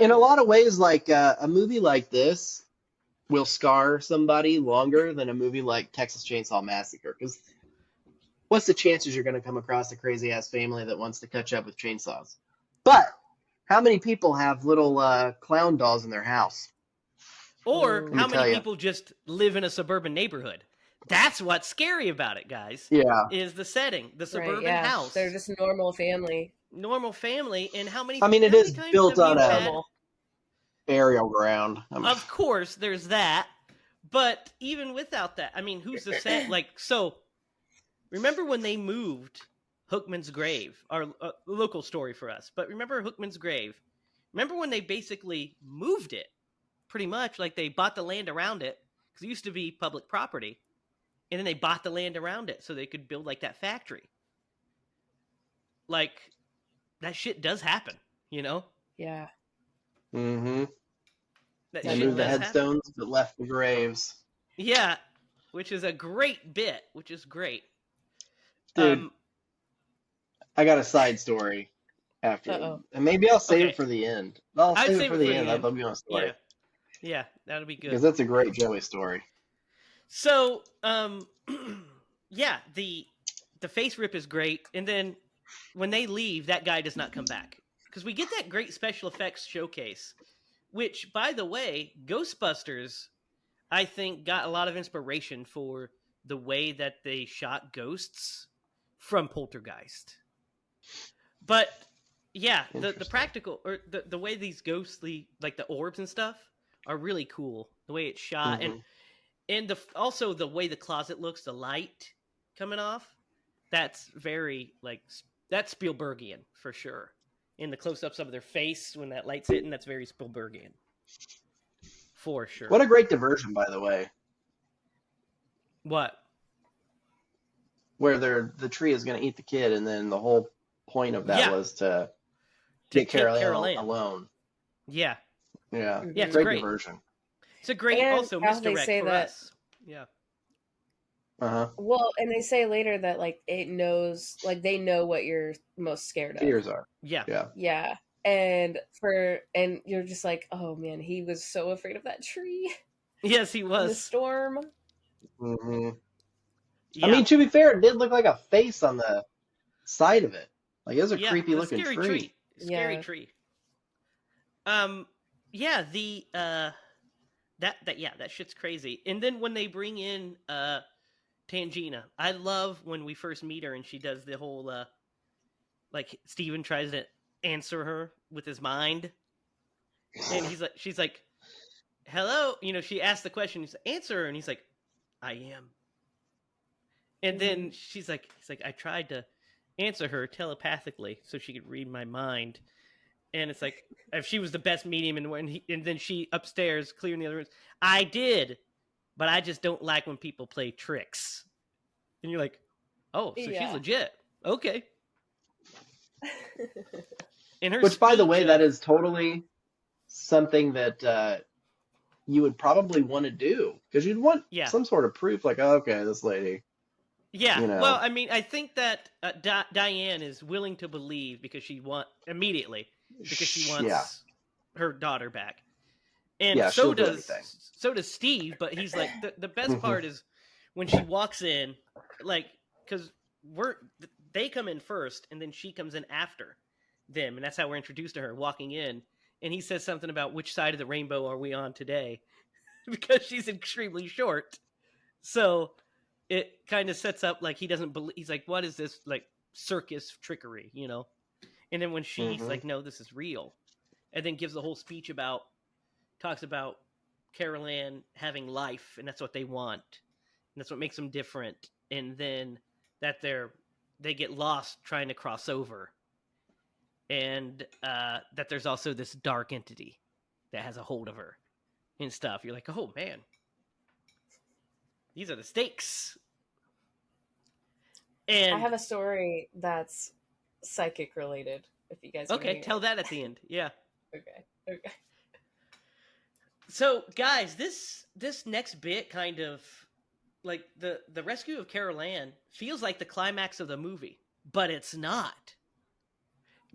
Speaker 3: In a lot of ways, like a movie like this will scar somebody longer than a movie like Texas Chainsaw Massacre. Because what's the chances you're going to come across a crazy ass family that wants to catch up with chainsaws? But how many people have little clown dolls in their house?
Speaker 1: Or how many people just live in a suburban neighborhood? That's what's scary about it, guys.
Speaker 3: Yeah.
Speaker 1: Is the setting, the suburban house.
Speaker 2: They're just a normal family.
Speaker 1: And how many...
Speaker 3: I mean, it is built on
Speaker 1: a
Speaker 3: burial ground.
Speaker 1: Of course, there's that. But even without that, I mean, who's to say... Like, so, remember when they moved Hookman's Grave? Our local story for us. But remember Hookman's Grave? Remember when they basically moved it? Pretty much, like they bought the land around it. Because it used to be public property. And then they bought the land around it so they could build like that factory. Like, that shit does happen, you know?
Speaker 2: Yeah.
Speaker 3: Mm-hmm.
Speaker 1: They
Speaker 3: moved the headstones but left the graves.
Speaker 1: Yeah, which is a great bit, which is great.
Speaker 3: Dude, I got a side story after. And maybe I'll save it for the end. I'll save it for the end. That'll be my story.
Speaker 1: Yeah, that'll be good.
Speaker 3: Because that's a great Joey story.
Speaker 1: So, yeah, the face rip is great, and then when they leave, that guy does not come back because we get that great special effects showcase. Which, by the way, Ghostbusters, I think, got a lot of inspiration for the way that they shot ghosts from Poltergeist. But yeah, the practical or the way these ghostly, like the orbs and stuff, are really cool. The way it's shot and also the way the closet looks, the light coming off, that's very that's Spielbergian for sure. In the close-ups of their face when that light's hitting, that's very Spielbergian for sure.
Speaker 3: What a great diversion, by the way.
Speaker 1: What?
Speaker 3: where the tree is going to eat the kid, and then the whole point of that
Speaker 1: Yeah.
Speaker 3: was to
Speaker 1: To
Speaker 3: get
Speaker 1: take
Speaker 3: Carol Ann alone.
Speaker 1: Yeah.
Speaker 3: Yeah,
Speaker 1: Yeah, it's
Speaker 3: great
Speaker 1: great.
Speaker 3: diversion.
Speaker 1: It's a great
Speaker 2: And
Speaker 1: also
Speaker 2: how they
Speaker 1: misdirect
Speaker 2: say
Speaker 1: for
Speaker 2: that.
Speaker 1: us. Yeah.
Speaker 3: Uh-huh.
Speaker 2: Well, and they say later that like it knows, like they know what you're most scared of.
Speaker 3: Fears are.
Speaker 1: Yeah.
Speaker 3: Yeah.
Speaker 2: Yeah. And you're just like, oh man, he was so afraid of that tree
Speaker 1: Yes, he
Speaker 2: in
Speaker 1: was.
Speaker 2: the storm.
Speaker 3: Mm-hmm.
Speaker 1: Yeah.
Speaker 3: I mean, to be fair, it did look like a face on the side of it. Like, it was a
Speaker 1: yeah,
Speaker 3: creepy
Speaker 1: a
Speaker 3: looking
Speaker 1: scary
Speaker 3: tree.
Speaker 1: Scary
Speaker 2: Yeah.
Speaker 1: tree. Yeah, the that shit's crazy. And then when they bring in Tangina, I love when we first meet her and she does the whole like Steven tries to answer her with his mind. And she's like, hello, she asks the question, he's like, answer her, and he's like, I am. And then he's like, I tried to answer her telepathically so she could read my mind. And it's like, if she was the best medium, and then she upstairs clearing the other rooms, I did, but I just don't like when people play tricks. And you're like, oh, so she's legit. Okay. And her
Speaker 3: Which, by the way,
Speaker 1: speech
Speaker 3: that is totally something that you would probably want to do, because you'd want some sort of proof, like, oh, okay, this lady.
Speaker 1: Yeah.
Speaker 3: You know.
Speaker 1: Well, I mean, I think that Diane is willing to believe because she wants her daughter back. And so does Steve, but he's like, the best part is when she walks in, like, because they come in first and then she comes in after them, and that's how we're introduced to her walking in. And he says something about which side of the rainbow are we on today, because she's extremely short. So it kind of sets up like he doesn't believe. He's like, what is this, like, circus trickery, And then when she's like, no, this is real, and then gives the whole speech talks about Carol Ann having life, and that's what they want, and that's what makes them different. And then that they get lost trying to cross over, and that there's also this dark entity that has a hold of her and stuff. You're like, oh man, these are the stakes. And
Speaker 2: I have a story that's psychic related, if you guys want to hear
Speaker 1: tell
Speaker 2: it.
Speaker 1: that at the end. Yeah.
Speaker 2: Okay.
Speaker 1: So, guys, this next bit kind of, like, the rescue of Carol Ann feels like the climax of the movie, but it's not.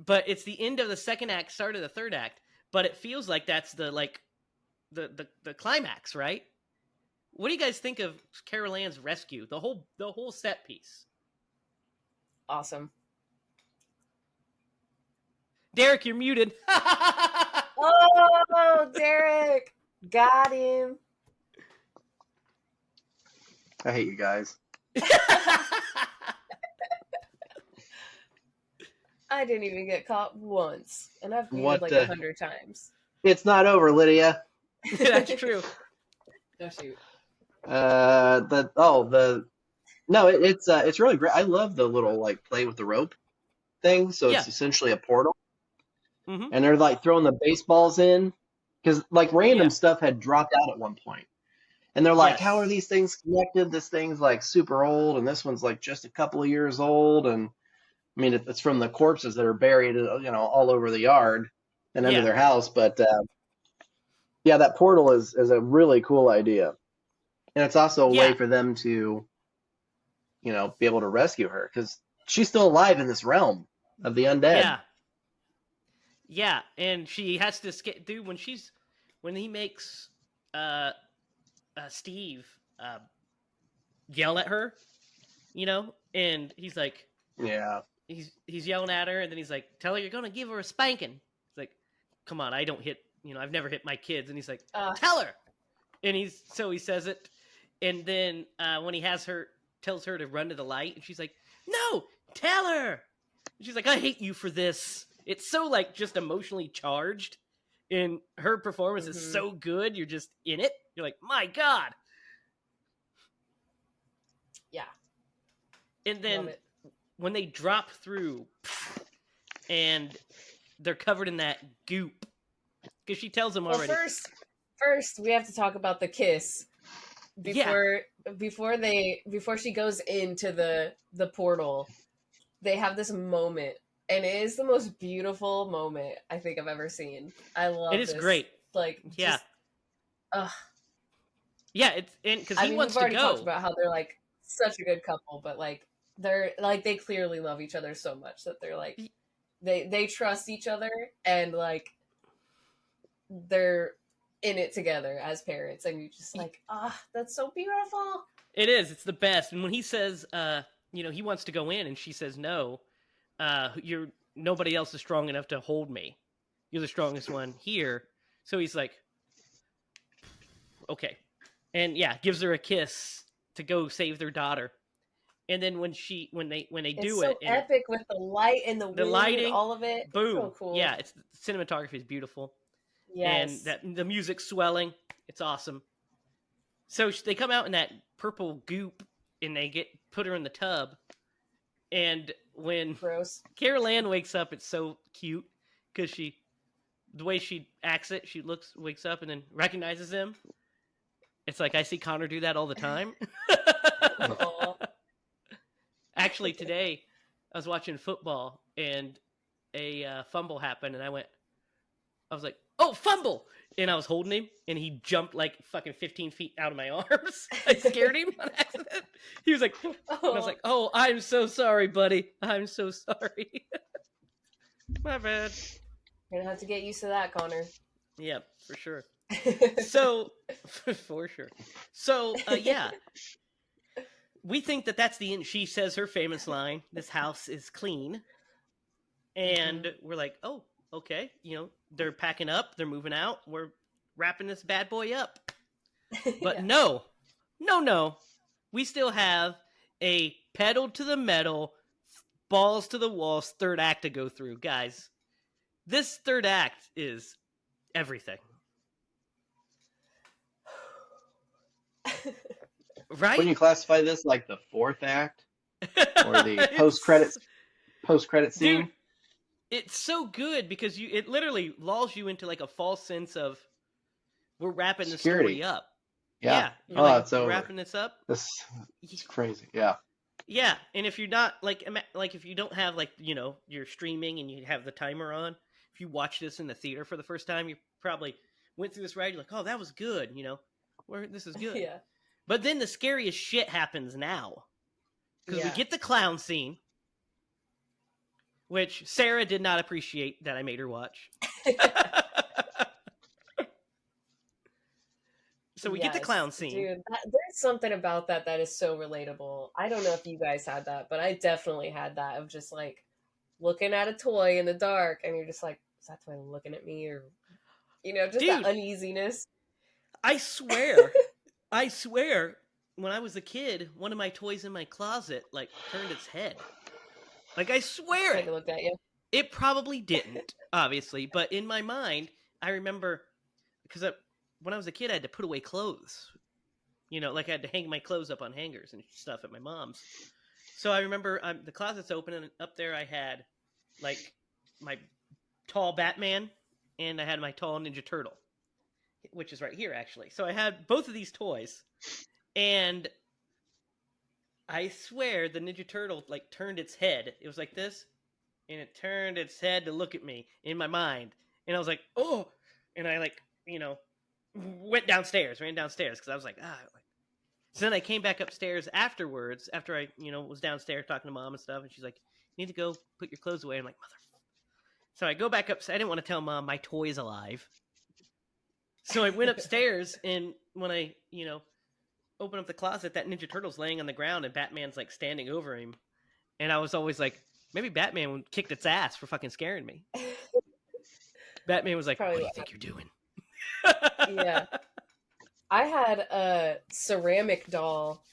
Speaker 1: But it's the end of the second act, start of the third act, but it feels like that's the climax, right? What do you guys think of Carol Ann's rescue? The whole set piece.
Speaker 2: Awesome.
Speaker 1: Derek, you're muted.
Speaker 2: Oh, Derek. Got him.
Speaker 3: I hate you guys.
Speaker 2: I didn't even get caught once, and I've muted like 100 times.
Speaker 3: It's not over, Lydia.
Speaker 1: That's true.
Speaker 2: Oh shoot.
Speaker 3: It's really great. I love the little, like, play with the rope thing. So it's essentially a portal, and they're like throwing the baseballs in, because like random stuff had dropped out at one point, and they're like, how are these things connected? This thing's like super old, and this one's like just a couple of years old, and I mean it's from the corpses that are buried, all over the yard and under their house. But that portal is a really cool idea. And it's also a way for them to, be able to rescue her, because she's still alive in this realm of the undead.
Speaker 1: Yeah. Yeah, and she has to escape. Dude, when he makes Steve yell at her, and he's like, he's yelling at her, and then he's like, tell her you're gonna give her a spanking. It's like, come on, I don't hit, I've never hit my kids. And he's like, tell her. And he says it. And then when he tells her to run to the light, and she's like, no, tell her. And she's like, I hate you for this. It's so, like, just emotionally charged. And her performance is so good. You're just in it. You're like, my God.
Speaker 2: Yeah.
Speaker 1: And then when they drop through and they're covered in that goop, because she tells them already.
Speaker 2: Well, first we have to talk about the kiss before she goes into the portal, they have this moment, and it is the most beautiful moment I think I've ever seen. I love
Speaker 1: It is
Speaker 2: this.
Speaker 1: great.
Speaker 2: Like,
Speaker 1: Yeah.
Speaker 2: just, ugh.
Speaker 1: Yeah, it's because he wants
Speaker 2: we've already
Speaker 1: to go.
Speaker 2: talked about how they're like such a good couple, but like they're like they clearly love each other so much that they're like they trust each other, and like they're in it together as parents, and you're just like, that's so beautiful.
Speaker 1: It is. It's the best. And when he says, he wants to go in, and she says no, nobody else is strong enough to hold me. You're the strongest one here. So he's like, okay. And yeah, gives her a kiss to go save their daughter. And then when they do
Speaker 2: it's
Speaker 1: it,
Speaker 2: so epic with the light and the wind
Speaker 1: lighting,
Speaker 2: and all of it.
Speaker 1: boom,
Speaker 2: It's so cool.
Speaker 1: Yeah, it's cinematography is beautiful.
Speaker 2: Yes,
Speaker 1: and the music swelling, it's awesome. So they come out in that purple goop, and they put her in the tub. And when
Speaker 2: gross.
Speaker 1: Carol Ann wakes up, it's so cute because the way she acts it, she wakes up and then recognizes him. It's like I see Connor do that all the time. Actually, today I was watching football and a fumble happened, and I was like, "Oh, fumble!" And I was holding him, and he jumped like fucking 15 feet out of my arms. I scared him on accident. He was like, I was like, "Oh, I'm so sorry, buddy. I'm so sorry." My bad.
Speaker 2: You're gonna have to get used to that, Connor.
Speaker 1: Yeah, for sure. So, for sure. So, yeah. We think that's the end. She says her famous line, "This house is clean." And we're like, oh, okay. They're packing up. They're moving out. We're wrapping this bad boy up. But
Speaker 2: Yeah.
Speaker 1: no. We still have a pedal to the metal, balls to the walls third act to go through. Guys, this third act is everything. Right?
Speaker 3: Wouldn't you classify this like the fourth act or the post-credit scene?
Speaker 1: Dude, it's so good because it literally lulls you into like a false sense of we're wrapping the story up.
Speaker 3: Yeah.
Speaker 1: You're like,
Speaker 3: it's over.
Speaker 1: Wrapping this up.
Speaker 3: It's crazy. Yeah.
Speaker 1: Yeah, and if you're not like if you don't have like you're streaming and you have the timer on, if you watch this in the theater for the first time, you probably went through this ride. You're like, oh, that was good. Where this is good.
Speaker 2: Yeah.
Speaker 1: But then the scariest shit happens now. Because we
Speaker 2: Yeah.
Speaker 1: get the clown scene, which Sarah did not appreciate that I made her watch. So we get the
Speaker 2: Yes,
Speaker 1: clown scene.
Speaker 2: Dude, there's something about that is so relatable. I don't know if you guys had that, but I definitely had that of just like looking at a toy in the dark, and you're just like, is that toy looking at me? Or, just
Speaker 1: Dude,
Speaker 2: that uneasiness.
Speaker 1: I swear, when I was a kid, one of my toys in my closet like turned its head. Like, I swear
Speaker 2: Take a look at you.
Speaker 1: It probably didn't, obviously, but in my mind, I remember because when I was a kid, I had to put away clothes. Like I had to hang my clothes up on hangers and stuff at my mom's. So I remember the closet's open, and up there I had like my tall Batman, and I had my tall Ninja Turtle, which is right here actually. So I had both of these toys, and I swear the Ninja Turtle like turned its head. It was like this, and it turned its head to look at me in my mind, and I was like, oh, and I ran downstairs because I was like, So then I came back upstairs afterwards, after I, was downstairs talking to mom and stuff, and she's like, you need to go put your clothes away. I'm like, mother. So I go back up. I didn't want to tell mom my toy's alive. So I went upstairs, and when I, open up the closet, that Ninja Turtle's laying on the ground, and Batman's like standing over him. And I was always like, maybe Batman kicked its ass for fucking scaring me. Batman was like,
Speaker 2: Probably
Speaker 1: what do you think you're doing?
Speaker 2: Yeah. I had a ceramic doll.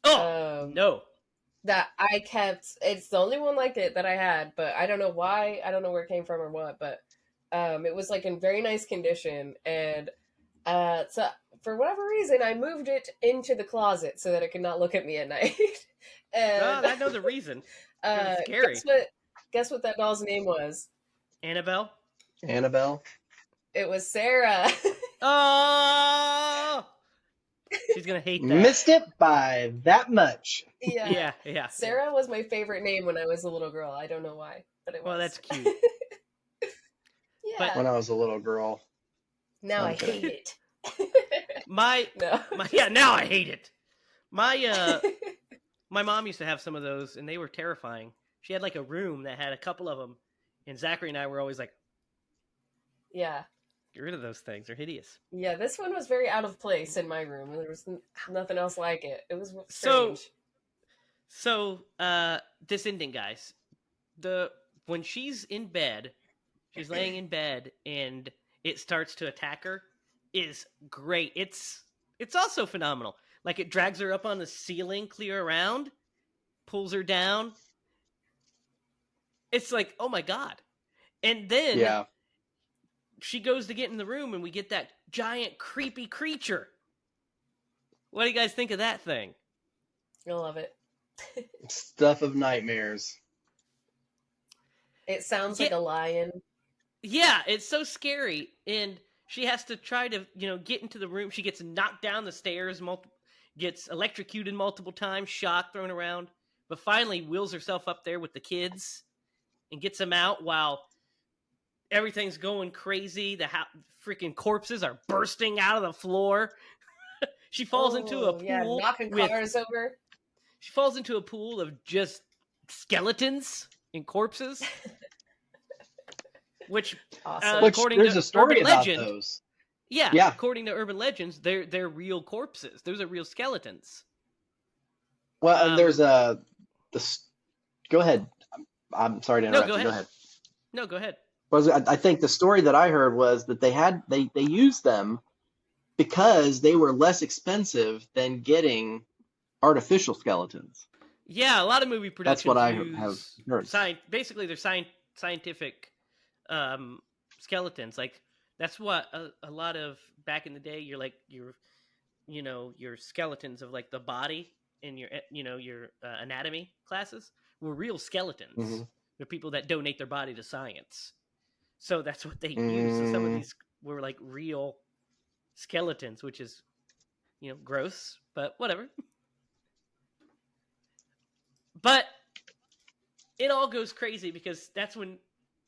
Speaker 1: No.
Speaker 2: That I kept. It's the only one like it that I had, but I don't know why. I don't know where it came from or what, but it was like in very nice condition. And so for whatever reason, I moved it into the closet so that it could not look at me at night. And
Speaker 1: I know the reason. It's scary.
Speaker 2: Guess what that doll's name was?
Speaker 1: Annabelle?
Speaker 2: It was Sarah.
Speaker 1: Oh! She's gonna hate that.
Speaker 3: Missed it by that much.
Speaker 2: Yeah.
Speaker 1: Yeah.
Speaker 2: Sarah was my favorite name when I was a little girl. I don't know why, but it was.
Speaker 1: Well, that's cute.
Speaker 2: Yeah.
Speaker 3: When I was a little girl.
Speaker 2: Now
Speaker 3: Okay.
Speaker 2: I hate it.
Speaker 1: My
Speaker 2: No.
Speaker 1: now I hate it. My mom used to have some of those, and they were terrifying. She had like a room that had a couple of them, and Zachary and I were always like,
Speaker 2: Yeah.
Speaker 1: "Get rid of those things; they're hideous."
Speaker 2: Yeah, this one was very out of place in my room. There was nothing else like it. It was
Speaker 1: So,
Speaker 2: strange.
Speaker 1: this ending, guys. When she's in bed, she's laying in bed, and it starts to attack her, is great. It's also phenomenal. Like it drags her up on the ceiling, clear around, pulls her down. It's like, oh my god. And then
Speaker 3: Yeah.
Speaker 1: she goes to get in the room, and we get that giant creepy creature. What do you guys think of that thing?
Speaker 2: I love it.
Speaker 3: Stuff of nightmares.
Speaker 2: It sounds
Speaker 1: Yeah.
Speaker 2: like a lion.
Speaker 1: Yeah, it's so scary, and she has to try to, get into the room. She gets knocked down the stairs, gets electrocuted multiple times, shot thrown around, but finally wheels herself up there with the kids and gets them out while everything's going crazy. The freaking corpses are bursting out of the floor. She falls into a pool.
Speaker 2: Yeah, knocking cars over.
Speaker 1: She falls into a pool of just skeletons and corpses. Which,
Speaker 2: Awesome.
Speaker 3: Which
Speaker 1: according
Speaker 3: there's
Speaker 1: to
Speaker 3: a story
Speaker 1: urban
Speaker 3: about
Speaker 1: legend,
Speaker 3: those.
Speaker 1: yeah, according to urban legends, they're real corpses. Those are real skeletons.
Speaker 3: Well, and there's go ahead. I'm sorry to interrupt
Speaker 1: No,
Speaker 3: you. Go ahead.
Speaker 1: No, go ahead.
Speaker 3: I think the story that I heard was that they used them because they were less expensive than getting artificial skeletons.
Speaker 1: Yeah, a lot of movie productions.
Speaker 3: That's what I have heard.
Speaker 1: Basically, they're scientific skeletons. Like that's what a lot of back in the day. Your skeletons of like the body in your anatomy classes were real skeletons.
Speaker 3: Mm-hmm.
Speaker 1: They're people that donate their body to science. So that's what they use. So some of these were like real skeletons, which is, gross, but whatever. But it all goes crazy because that's when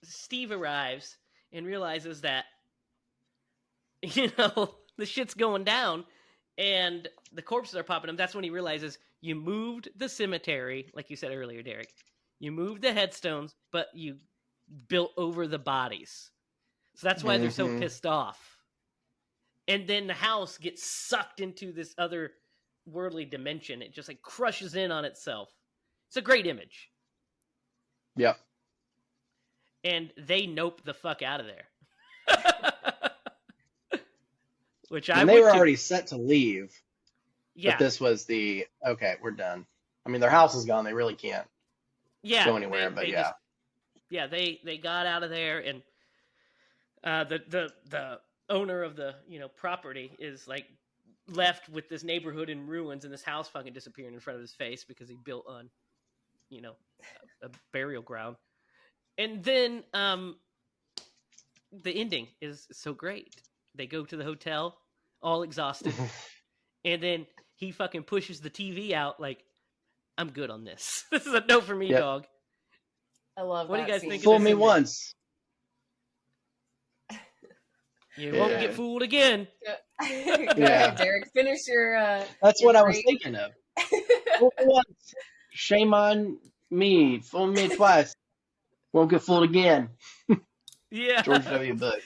Speaker 1: Steve arrives and realizes that, the shit's going down and the corpses are popping up. That's when he realizes you moved the cemetery, like you said earlier, Derek. You moved the headstones, but you built over the bodies. So that's why they're so pissed off. And then the house gets sucked into this other worldly dimension. It just like crushes in on itself. It's a great image.
Speaker 3: Yep.
Speaker 1: And they nope the fuck out of there.
Speaker 3: And they were already set to leave.
Speaker 1: Yeah.
Speaker 3: But this was okay, we're done. I mean, their house is gone. They really can't go anywhere,
Speaker 1: they got out of there, and the owner of the property is like left with this neighborhood in ruins and this house fucking disappearing in front of his face because he built on a burial ground. And then the ending is so great. They go to the hotel all exhausted, and then he fucking pushes the TV out like, I'm good on this. This is a no for me, dog.
Speaker 2: I love
Speaker 1: what
Speaker 2: that
Speaker 1: do you guys
Speaker 2: scene.
Speaker 1: think?
Speaker 3: Fool me once.
Speaker 1: You won't get fooled again.
Speaker 2: Go ahead, Derek. Finish your.
Speaker 3: That's
Speaker 2: your
Speaker 3: what I was
Speaker 2: great-
Speaker 3: thinking of. Fool me once. Shame on me. Fool me twice. Won't get fooled again.
Speaker 1: Yeah.
Speaker 3: George W. Bush.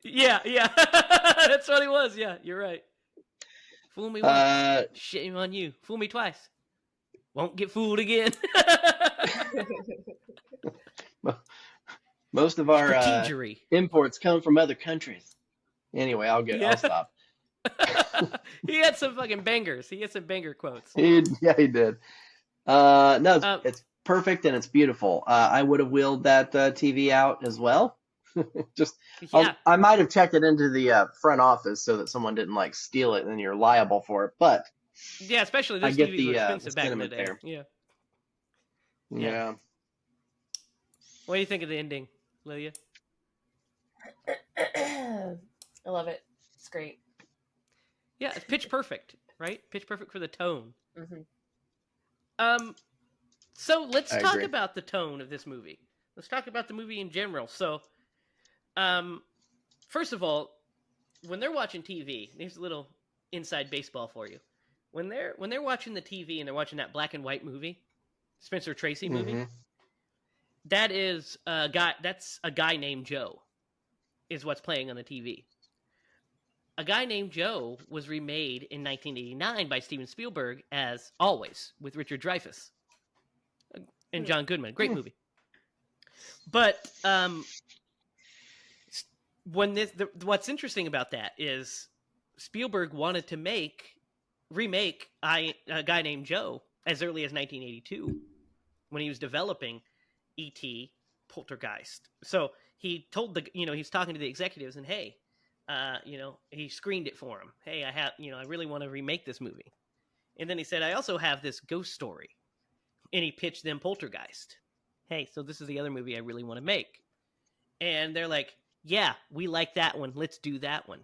Speaker 1: Yeah. That's what he was. Yeah, you're right. Fool me once. Shame on you. Fool me twice. Won't get fooled again.
Speaker 3: Most of our
Speaker 1: Strategery.
Speaker 3: imports come from other countries. Anyway, I'll stop.
Speaker 1: He had some fucking bangers. He had some banger quotes.
Speaker 3: He did. No, it's perfect and it's beautiful. I would have wheeled that TV out as well. I might have checked it into the front office so that someone didn't like steal it and then you're liable for it. But
Speaker 1: yeah, especially those TVs were expensive back in the day.
Speaker 3: There.
Speaker 1: Yeah. What do you think of the ending, Lilia?
Speaker 2: I love it. It's great.
Speaker 1: Yeah, it's pitch perfect, right? Pitch perfect for the tone.
Speaker 2: Mm-hmm.
Speaker 1: So let's
Speaker 3: I
Speaker 1: talk
Speaker 3: agree.
Speaker 1: about the tone of this movie. Let's talk about the movie in general. So, first of all, when they're watching TV, here's a little inside baseball for you. When they're watching the TV and they're watching that black and white movie, Spencer Tracy movie,
Speaker 3: Mm-hmm.
Speaker 1: that is a guy. That's a guy named Joe, is what's playing on the TV. A Guy Named Joe was remade in 1989 by Steven Spielberg as Always with Richard Dreyfuss and John Goodman. Great movie. But when what's interesting about that is Spielberg wanted to remake A Guy Named Joe as early as 1982 when he was developing E.T. Poltergeist. So he told he's talking to the executives and hey, he screened it for him. Hey, I really want to remake this movie. And then he said, I also have this ghost story. And he pitched them Poltergeist. Hey, so this is the other movie I really want to make. And they're like, yeah, we like that one. Let's do that one.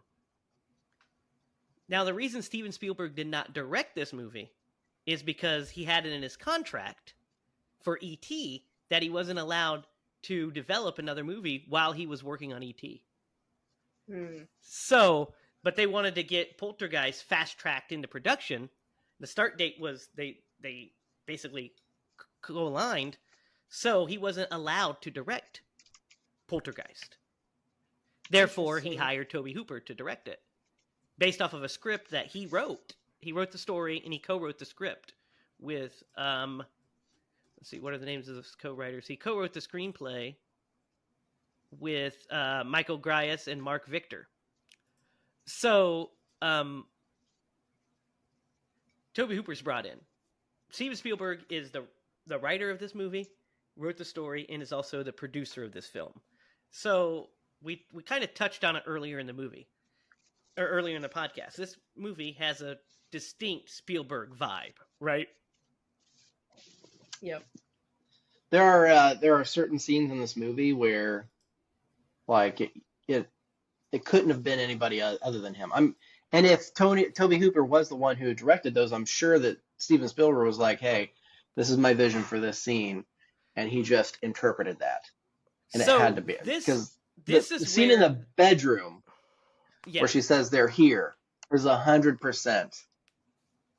Speaker 1: Now, the reason Steven Spielberg did not direct this movie is because he had it in his contract for E.T. that he wasn't allowed to develop another movie while he was working on E.T. So, but they wanted to get Poltergeist fast-tracked into production. The start date was, they basically co-aligned, so he wasn't allowed to direct Poltergeist. Therefore, he hired Tobe Hooper to direct it, based off of a script that he wrote. He wrote the story, and he co-wrote the script with, let's see, what are the names of the co-writers? He co-wrote the screenplay with Michael Gryas and Mark Victor. So, Tobe Hooper's brought in. Steven Spielberg is the writer of this movie, wrote the story, and is also the producer of this film. So, we kind of touched on it earlier in the movie, or earlier in the podcast. This movie has a distinct Spielberg vibe, right?
Speaker 2: Yep.
Speaker 3: There are certain scenes in this movie where, like, it couldn't have been anybody other than him. And if Tobe Hooper was the one who directed those, I'm sure that Steven Spielberg was like, "Hey, this is my vision for this scene," and he just interpreted that, and
Speaker 1: So
Speaker 3: it had to be because the scene in the bedroom where she says they're here is 100%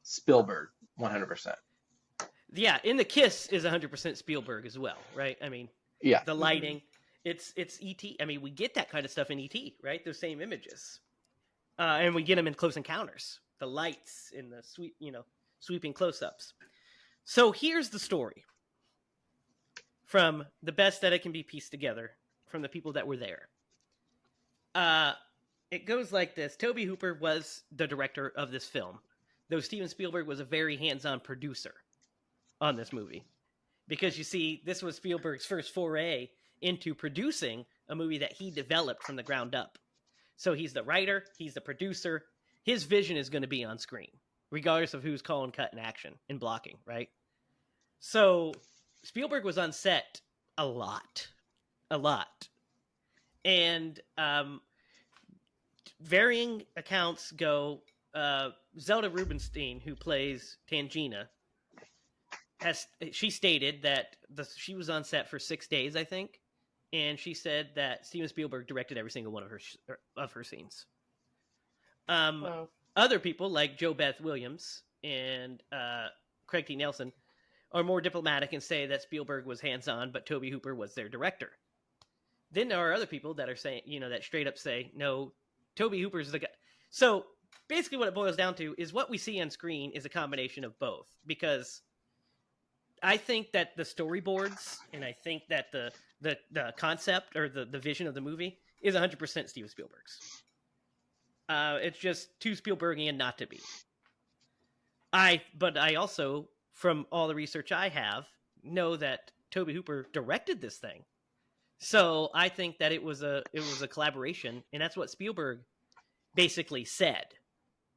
Speaker 3: Spielberg, 100%.
Speaker 1: Yeah, in the kiss is 100% Spielberg as well, right? I mean,
Speaker 3: Yeah,
Speaker 1: the lighting, it's E.T. I mean, we get that kind of stuff in E.T., right? Those same images, and we get them in Close Encounters, the lights in the sweeping close-ups. So here's the story from the best that it can be pieced together from the people that were there. It goes like this. Tobe Hooper was the director of this film, though Steven Spielberg was a very hands-on producer on this movie. Because you see, this was Spielberg's first foray into producing a movie that he developed from the ground up. So he's the writer, he's the producer. His vision is going to be on screen, regardless of who's calling cut and action and blocking, right? So Spielberg was on set a lot. And varying accounts go, Zelda Rubinstein, who plays Tangina, she stated that she was on set for 6 days, I think, and she said that Steven Spielberg directed every single one of her scenes.
Speaker 2: Wow.
Speaker 1: Other people like Joe Beth Williams and Craig T. Nelson are more diplomatic and say that Spielberg was hands-on, but Tobe Hooper was their director. Then there are other people that are saying, that straight up say, no, Tobe Hooper's the guy. So basically what it boils down to is what we see on screen is a combination of both, because I think that the storyboards and I think that the concept or the vision of the movie is 100% Steven Spielberg's. It's just too Spielbergian not to be. But I also, from all the research I have, know that Tobe Hooper directed this thing. So I think that it was a collaboration, and that's what Spielberg basically said.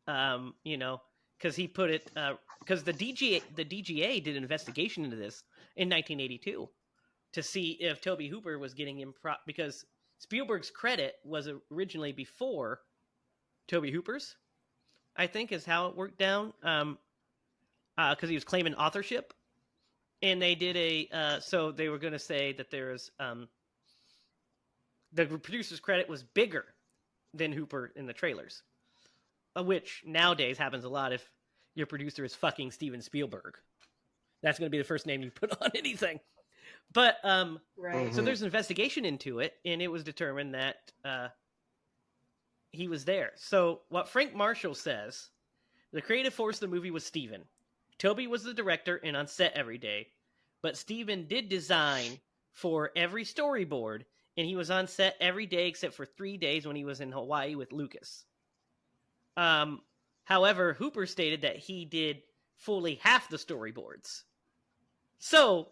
Speaker 1: Because he put it, because the DGA did an investigation into this in 1982 to see if Tobe Hooper was getting because Spielberg's credit was originally before Tobe Hooper's, I think, is how it worked down. Because he was claiming authorship, and they did so they were going to say that there's the producer's credit was bigger than Hooper in the trailers, which nowadays happens a lot if your producer is fucking Steven Spielberg. That's going to be the first name you put on anything. But
Speaker 2: Right.
Speaker 1: so there's an investigation into it, and it was determined that he was there. So what Frank Marshall says, the creative force of the movie was Steven. Tobe was the director and on set every day, but Steven did design for every storyboard, and he was on set every day except for 3 days when he was in Hawaii with Lucas. However, Hooper stated that he did fully half the storyboards. So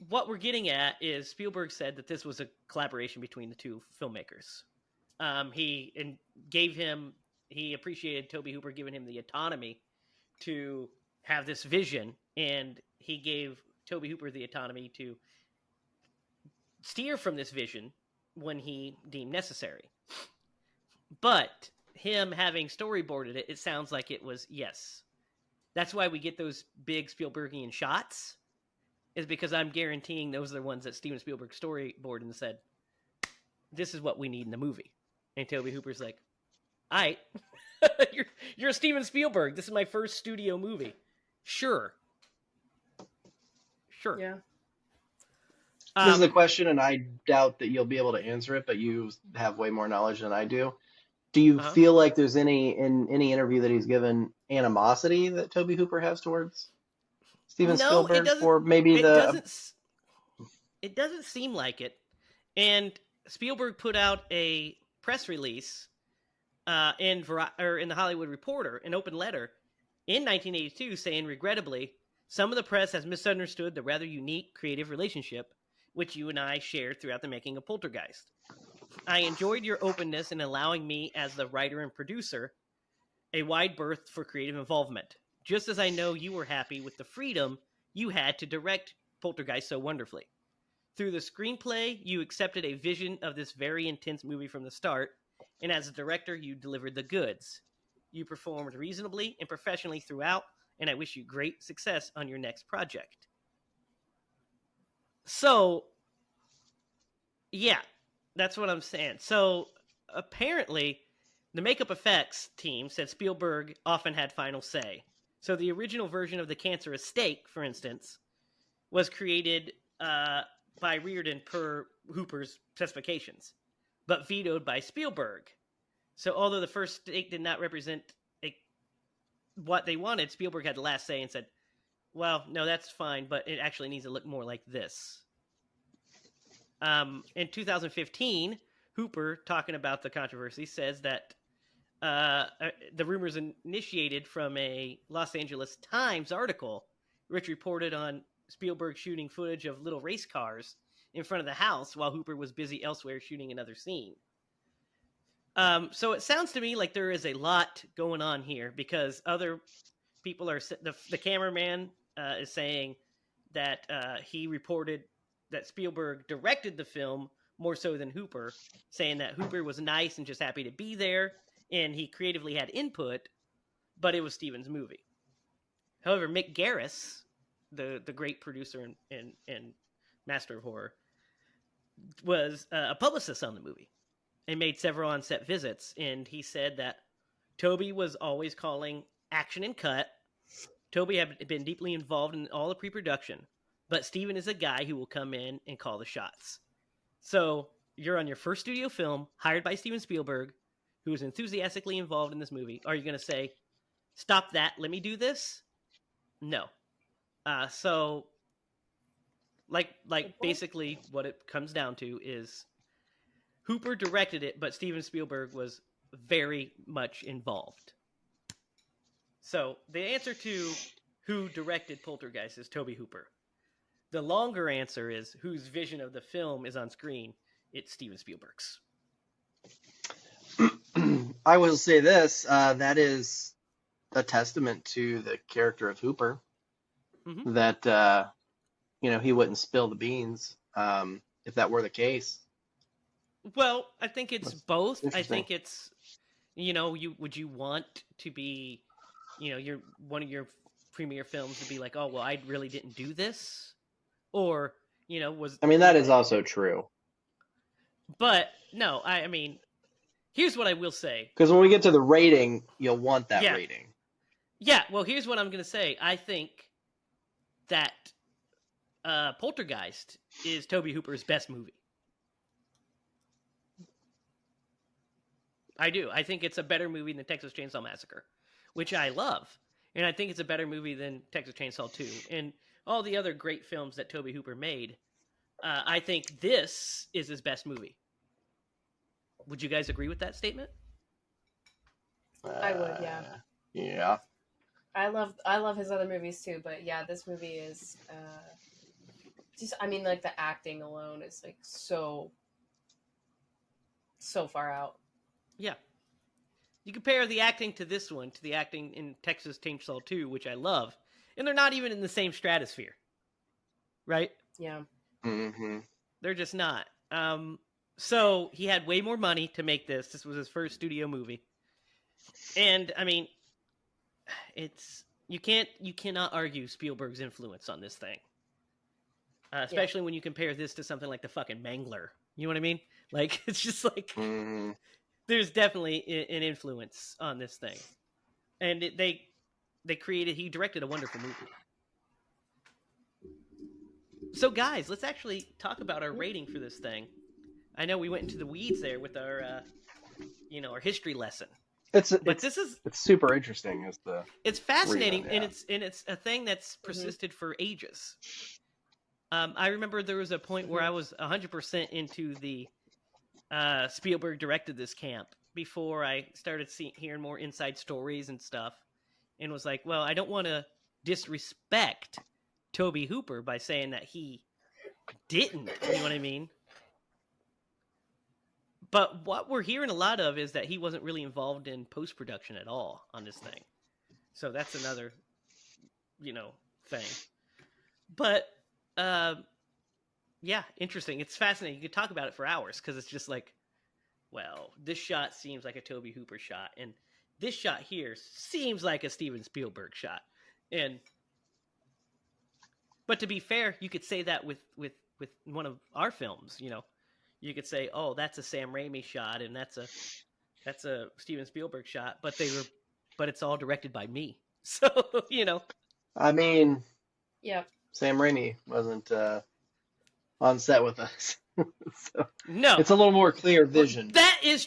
Speaker 1: what we're getting at is Spielberg said that this was a collaboration between the two filmmakers. He appreciated Tobe Hooper giving him the autonomy to have this vision, and he gave Tobe Hooper the autonomy to steer from this vision when he deemed necessary. But him having storyboarded it, it sounds like it was, yes. That's why we get those big Spielbergian shots, is because I'm guaranteeing those are the ones that Steven Spielberg storyboarded and said, this is what we need in the movie. And Tobe Hooper's like, all right, you're Steven Spielberg. This is my first studio movie. Sure.
Speaker 2: Yeah.
Speaker 3: This is a question, and I doubt that you'll be able to answer it, but you have way more knowledge than I do. Do you feel like there's in any interview that he's given animosity that Tobe Hooper has towards Steven Spielberg, or maybe
Speaker 1: it doesn't seem like it. And Spielberg put out a press release in the Hollywood Reporter, an open letter, in 1982 saying, regrettably, some of the press has misunderstood the rather unique creative relationship which you and I shared throughout the making of Poltergeist. I enjoyed your openness in allowing me, as the writer and producer, a wide berth for creative involvement, just as I know you were happy with the freedom you had to direct Poltergeist so wonderfully. Through the screenplay, you accepted a vision of this very intense movie from the start, and as a director, you delivered the goods. You performed reasonably and professionally throughout, and I wish you great success on your next project. So, yeah, that's what I'm saying. So, apparently, the makeup effects team said Spielberg often had final say. So, the original version of the cancerous steak, for instance, was created by Reardon per Hooper's specifications, but vetoed by Spielberg. So, although the first steak did not represent what they wanted, Spielberg had the last say and said, well, no, that's fine, but it actually needs to look more like this. In 2015, Hooper, talking about the controversy, says that the rumors initiated from a Los Angeles Times article, which reported on Spielberg shooting footage of little race cars in front of the house while Hooper was busy elsewhere shooting another scene. So it sounds to me like there is a lot going on here, because other people are... The cameraman is saying that he reported that Spielberg directed the film more so than Hooper, saying that Hooper was nice and just happy to be there, and he creatively had input, but it was Steven's movie. However, Mick Garris, the great producer and master of horror, was a publicist on the movie and made several on-set visits, and he said that Tobe was always calling action and cut. Tobe had been deeply involved in all the pre-production, but Steven is a guy who will come in and call the shots. So you're on your first studio film, hired by Steven Spielberg, who is enthusiastically involved in this movie. Are you going to say, stop that, let me do this? No. So, basically what it comes down to is Hooper directed it, but Steven Spielberg was very much involved. So the answer to who directed Poltergeist is Tobe Hooper. The longer answer is whose vision of the film is on screen. It's Steven Spielberg's.
Speaker 3: I will say this, that is a testament to the character of Hooper, that, he wouldn't spill the beans, if that were the case.
Speaker 1: Well, I think it's both. I
Speaker 3: interesting.
Speaker 1: think would you want to be, your one of your premiere films to be like, oh well, I really didn't do this, or was
Speaker 3: I mean, that is also true.
Speaker 1: But no, I mean, here's what I will say.
Speaker 3: Because when we get to the rating, you'll want that rating.
Speaker 1: Yeah, well, here's what I'm going to say. I think that Poltergeist is Tobe Hooper's best movie. I do. I think it's a better movie than Texas Chainsaw Massacre, which I love. And I think it's a better movie than Texas Chainsaw 2. And all the other great films that Tobe Hooper made, I think this is his best movie. Would you guys agree with that statement?
Speaker 2: I would, yeah.
Speaker 3: Yeah.
Speaker 2: I love his other movies too, but yeah, this movie is just, I mean, like the acting alone is like so far out.
Speaker 1: Yeah. You compare the acting to this one to the acting in Texas Chainsaw 2, which I love, and they're not even in the same stratosphere. Right?
Speaker 2: Yeah.
Speaker 3: Mm-hmm.
Speaker 1: They're just not. So he had way more money to make this. This was his first studio movie. And I mean, you cannot argue Spielberg's influence on this thing. Especially when you compare this to something like the fucking Mangler. You know what I mean? Like, it's just like, there's definitely an influence on this thing. And he directed a wonderful movie. So guys, let's actually talk about our rating for this thing. I know we went into the weeds there with our, our history lesson. It's
Speaker 3: super interesting.
Speaker 1: It's fascinating, reason, yeah. and it's a thing that's persisted for ages. I remember there was a point where I was 100% into the Spielberg directed this camp before I started hearing more inside stories and stuff, and was like, well, I don't want to disrespect Tobe Hooper by saying that he didn't. You know what I mean? But what we're hearing a lot of is that he wasn't really involved in post-production at all on this thing. So that's another, thing. But, yeah, interesting. It's fascinating. You could talk about it for hours because it's just like, well, this shot seems like a Tobe Hooper shot. And this shot here seems like a Steven Spielberg shot. But to be fair, you could say that with one of our films, You could say, "Oh, that's a Sam Raimi shot, and that's a Steven Spielberg shot," but it's all directed by me. So,
Speaker 3: I mean,
Speaker 2: yeah,
Speaker 3: Sam Raimi wasn't on set with us, so
Speaker 1: no,
Speaker 3: it's a little more clear vision.
Speaker 1: Well, that is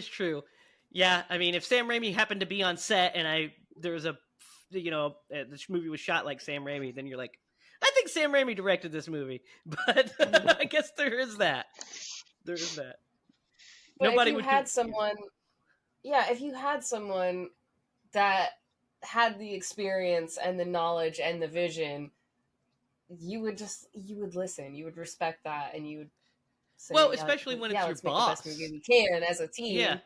Speaker 1: true. Yeah, I mean, if Sam Raimi happened to be on set and there was this movie was shot like Sam Raimi, then you're like, I think Sam Raimi directed this movie, but I guess there is that. There is that.
Speaker 2: But if you had someone that had the experience and the knowledge and the vision, you would listen, you would respect that, and you would say,
Speaker 1: well, especially when it's your boss.
Speaker 2: Make the best movie we can as a team.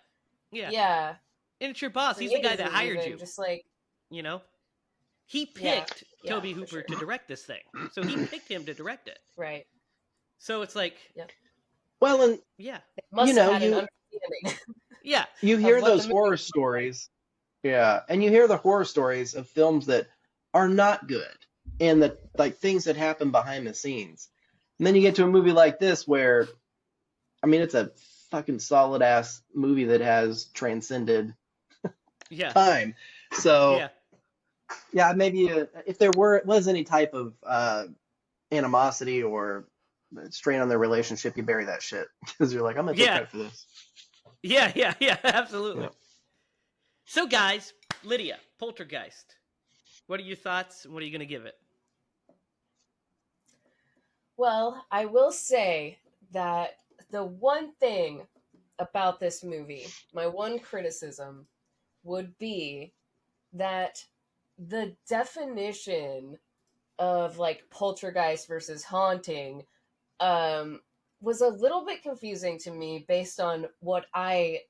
Speaker 2: Yeah.
Speaker 1: And it's your boss. He's the guy that hired you.
Speaker 2: Just like,
Speaker 1: he picked Tobe Hooper to direct this thing. So he picked him to direct it.
Speaker 2: Right.
Speaker 1: So it's like...
Speaker 2: Yep.
Speaker 3: Well, and...
Speaker 1: Yeah.
Speaker 2: Must have had an understanding.
Speaker 1: Yeah.
Speaker 3: You hear those horror stories. Yeah. And you hear the horror stories of films that are not good. And that, like, things that happen behind the scenes. And then you get to a movie like this where... I mean, it's a fucking solid-ass movie that has transcended time. So... Yeah, maybe if there was any type of animosity or strain on their relationship, you bury that shit because you're like, I'm gonna take credit for this.
Speaker 1: Yeah, absolutely.
Speaker 3: Yeah.
Speaker 1: So, guys, Lydia, Poltergeist. What are your thoughts? What are you gonna give it?
Speaker 2: Well, I will say that the one thing about this movie, my one criticism, would be that the definition of like poltergeist versus haunting was a little bit confusing to me based on what I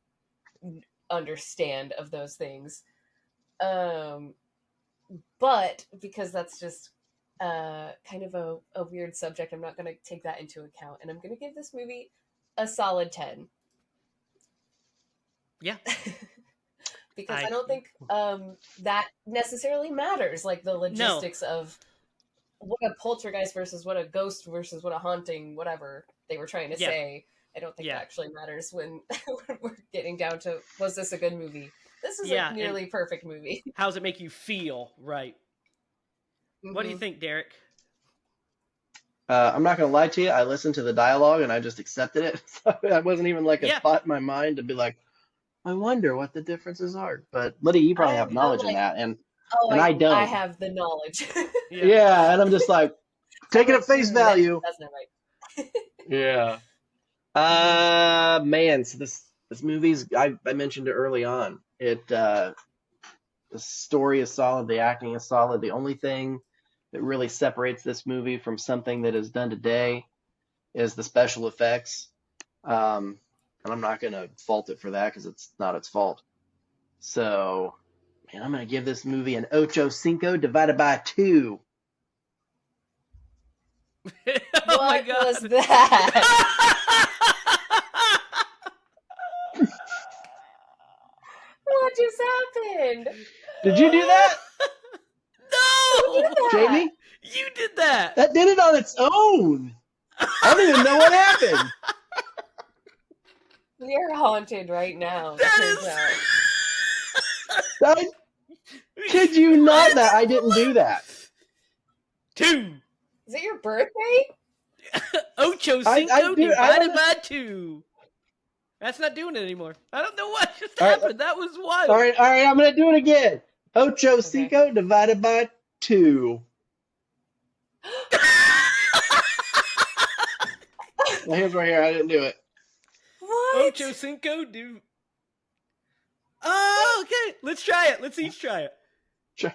Speaker 2: understand of those things. But because that's just kind of a weird subject, I'm not going to take that into account, and I'm going to give this movie a solid 10.
Speaker 1: Yeah.
Speaker 2: Because I don't think that necessarily matters, like the logistics of what a poltergeist versus what a ghost versus what a haunting, whatever they were trying to say. I don't think that actually matters when, when we're getting down to, was this a good movie? This is a nearly perfect movie.
Speaker 1: How does it make you feel? Right. Mm-hmm. What do you think, Derek?
Speaker 3: I'm not going to lie to you. I listened to the dialogue and I just accepted it. So that wasn't even like a thought in my mind to be like, I wonder what the differences are. But Lydia, you probably have knowledge in that, and I don't.
Speaker 2: I have the knowledge.
Speaker 3: Yeah, and I'm just like, take it at face value.
Speaker 2: That's not right.
Speaker 3: Yeah. Man, so this movie's, I mentioned it early on. The story is solid, the acting is solid. The only thing that really separates this movie from something that is done today is the special effects. And I'm not going to fault it for that because it's not its fault. So, man, I'm going to give this movie an 8.5 divided by 2.
Speaker 1: Oh my God.
Speaker 2: What was that? What just happened?
Speaker 3: Did you do that?
Speaker 1: No!
Speaker 2: Who did that?
Speaker 3: Jamie?
Speaker 1: You did that!
Speaker 3: That did it on its own. I don't even know what happened.
Speaker 2: We are haunted right now.
Speaker 3: Kid you not that I didn't do that.
Speaker 1: 2.
Speaker 2: Is it your birthday?
Speaker 1: 8.5 divided by 2. That's not doing it anymore. I don't know what just happened. That was wild.
Speaker 3: All right. I'm going to do it again. 8.5 divided by 2. My hand's right here. I didn't do it.
Speaker 2: What?
Speaker 1: 8.5 do. Oh, okay. Let's try it. Let's each try it.
Speaker 3: Sure.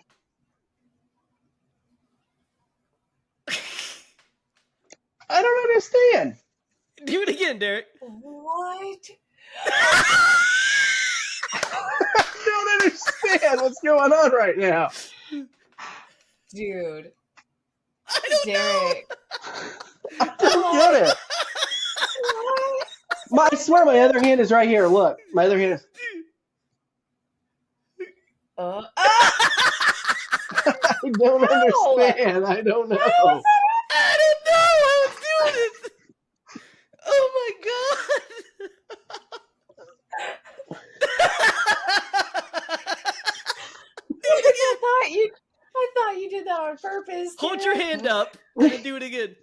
Speaker 3: I don't understand.
Speaker 1: Do it again, Derek.
Speaker 2: What?
Speaker 3: I don't understand what's going on right now.
Speaker 2: Dude.
Speaker 1: I don't
Speaker 2: Derek.
Speaker 3: I don't get it. I swear my other hand is right here. Look. My other hand is...
Speaker 2: I
Speaker 3: don't understand. I don't know.
Speaker 1: I don't know. I was doing it. Oh my God.
Speaker 2: I thought you did that on purpose.
Speaker 1: Hold your hand up and then do it again.